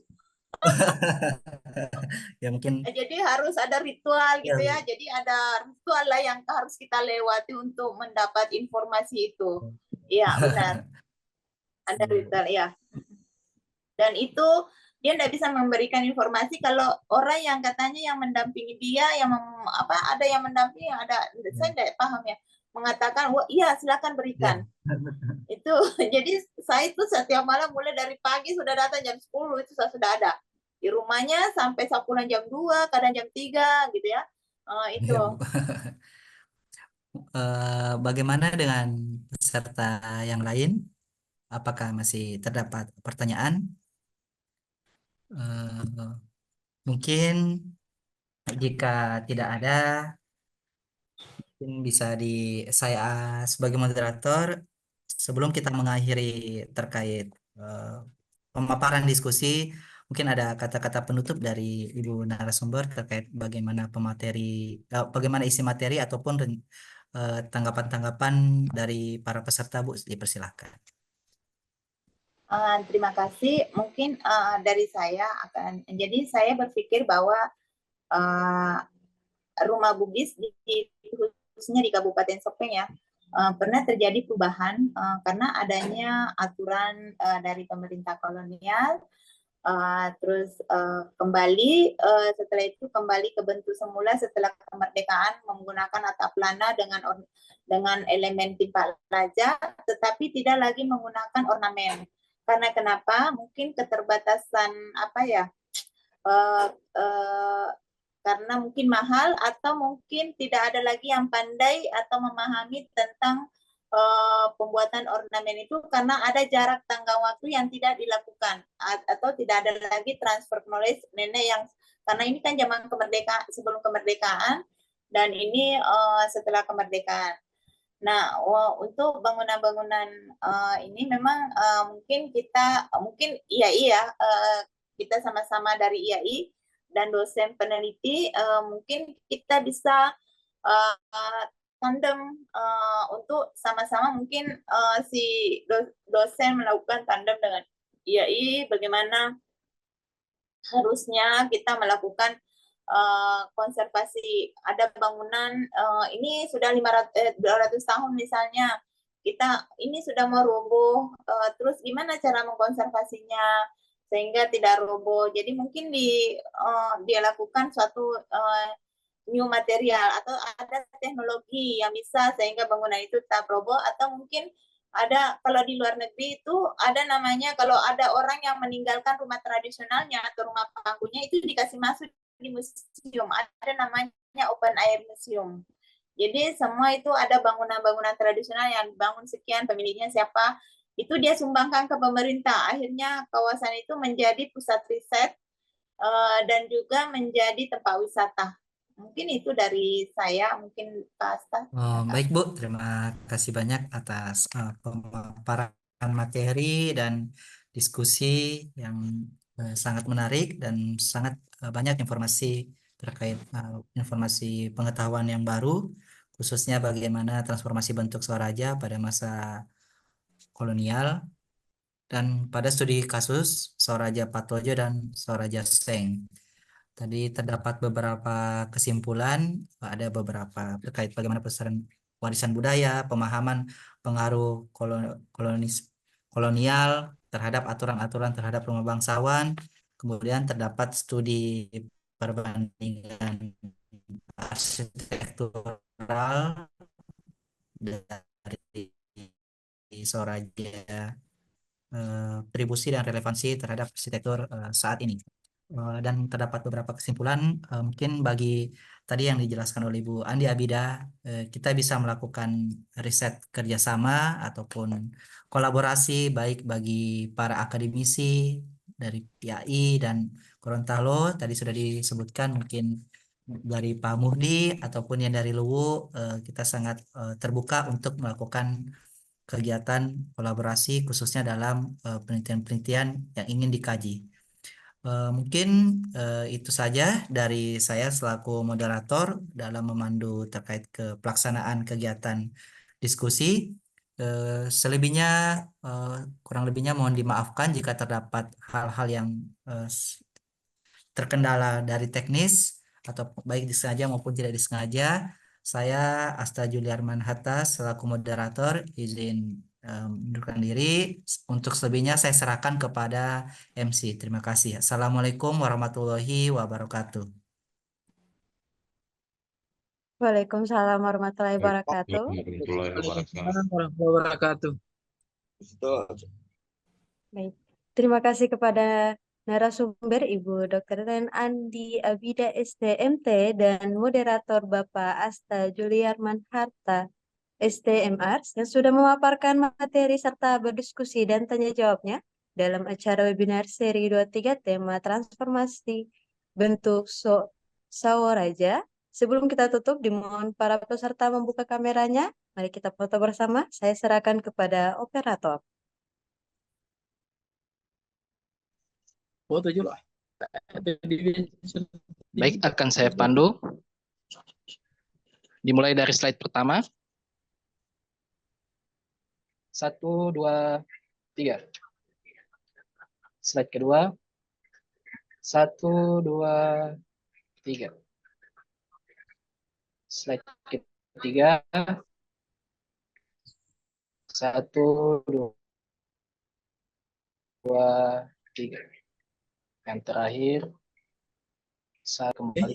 [SPEAKER 7] Ya mungkin.
[SPEAKER 6] Jadi harus ada ritual gitu ya. Jadi ada ritual lah yang harus kita lewati untuk mendapat informasi itu. Iya, benar. Ada ritual ya. Dan itu dia tidak bisa memberikan informasi kalau orang yang katanya yang mendampingi dia, yang ada yang mendampingi, ada saya tidak paham ya, mengatakan, wah iya silakan berikan. Itu jadi saya itu setiap malam mulai dari pagi sudah datang jam 10 itu saya sudah ada di rumahnya sampai saya pulang jam 2, kadang jam 3 gitu ya. Itu.
[SPEAKER 7] Bagaimana dengan peserta yang lain? Apakah masih terdapat pertanyaan? Mungkin jika tidak ada, mungkin bisa saya sebagai moderator, sebelum kita mengakhiri terkait pemaparan diskusi, mungkin ada kata-kata penutup dari Ibu narasumber terkait bagaimana bagaimana isi materi ataupun tanggapan-tanggapan dari para peserta, Bu, dipersilahkan.
[SPEAKER 6] Terima kasih. Mungkin dari saya jadi saya berpikir bahwa rumah Bugis khususnya di Kabupaten Sopeng ya, pernah terjadi perubahan karena adanya aturan dari pemerintah kolonial. Terus kembali setelah itu kembali ke bentuk semula setelah kemerdekaan menggunakan atap lana dengan elemen timpa laja, tetapi tidak lagi menggunakan ornamen. Karena kenapa? Mungkin keterbatasan karena mungkin mahal atau mungkin tidak ada lagi yang pandai atau memahami tentang pembuatan ornamen itu karena ada jarak tenggang waktu yang tidak dilakukan atau tidak ada lagi transfer knowledge nenek yang karena ini kan zaman kemerdekaan sebelum kemerdekaan dan ini setelah kemerdekaan. Nah, untuk bangunan-bangunan ini memang mungkin IAI ya kita sama-sama dari IAI dan dosen peneliti mungkin kita bisa tandem untuk sama-sama mungkin si dosen melakukan tandem dengan IAI bagaimana harusnya kita melakukan konservasi. Ada bangunan ini sudah 200 tahun misalnya kita ini sudah mau roboh, terus gimana cara mengkonservasinya sehingga tidak roboh. Jadi mungkin dia lakukan suatu new material atau ada teknologi yang bisa sehingga bangunan itu tetap roboh atau mungkin ada kalau di luar negeri itu ada namanya kalau ada orang yang meninggalkan rumah tradisionalnya atau rumah pangkunya itu dikasih masuk di museum, ada namanya open air museum. Jadi semua itu ada bangunan-bangunan tradisional yang dibangun sekian, pemiliknya siapa, itu dia sumbangkan ke pemerintah. Akhirnya kawasan itu menjadi pusat riset dan juga menjadi tempat wisata. Mungkin itu dari saya, mungkin Pak Asta.
[SPEAKER 7] Baik Bu, terima kasih banyak atas pemaparan materi dan diskusi yang sangat menarik dan sangat banyak informasi terkait informasi pengetahuan yang baru, khususnya bagaimana transformasi bentuk Swaraja pada masa kolonial dan pada studi kasus Swaraja Patojo dan Swaraja Seng. Tadi terdapat beberapa kesimpulan, ada beberapa terkait bagaimana pelestarian warisan budaya, pemahaman pengaruh kolonial terhadap aturan-aturan terhadap rumah bangsawan, kemudian terdapat studi perbandingan arsitektural dari Swaraja, atribusi dan relevansi terhadap arsitektur saat ini. Dan terdapat beberapa kesimpulan mungkin bagi tadi yang dijelaskan oleh Ibu Andi Abida, kita bisa melakukan riset kerjasama ataupun kolaborasi baik bagi para akademisi dari IAI dan Gorontalo, tadi sudah disebutkan mungkin dari Pak Muhdi ataupun yang dari Luwu, kita sangat terbuka untuk melakukan kegiatan kolaborasi khususnya dalam penelitian-penelitian yang ingin dikaji. Mungkin itu saja dari saya selaku moderator dalam memandu terkait ke pelaksanaan kegiatan diskusi. Selebihnya, kurang lebihnya mohon dimaafkan jika terdapat hal-hal yang terkendala dari teknis atau baik disengaja maupun tidak disengaja. Saya Asta Juliarman Hatta selaku moderator izin mundurkan diri. Untuk selebihnya saya serahkan kepada MC. Terima kasih. Assalamualaikum warahmatullahi wabarakatuh.
[SPEAKER 2] Waalaikumsalam warahmatullahi wabarakatuh.
[SPEAKER 8] Waalaikumsalam warahmatullahi wabarakatuh.
[SPEAKER 2] Baik. Terima kasih kepada narasumber Ibu Dr. Ren Andi Abida STMT dan moderator Bapak Asta Juliarman Harta STMR yang sudah memaparkan materi serta berdiskusi dan tanya jawabnya dalam acara webinar seri 23 tema transformasi bentuk Sawaraja. Sebelum kita tutup, dimohon para peserta membuka kameranya. Mari kita foto bersama. Saya serahkan kepada operator.
[SPEAKER 8] Foto juga.
[SPEAKER 4] Baik, akan saya pandu. Dimulai dari slide pertama. 1, 2, 3. Slide kedua. 1, 2, 3. Slide ketiga. 1, 2, 3. Yang terakhir, saya kembali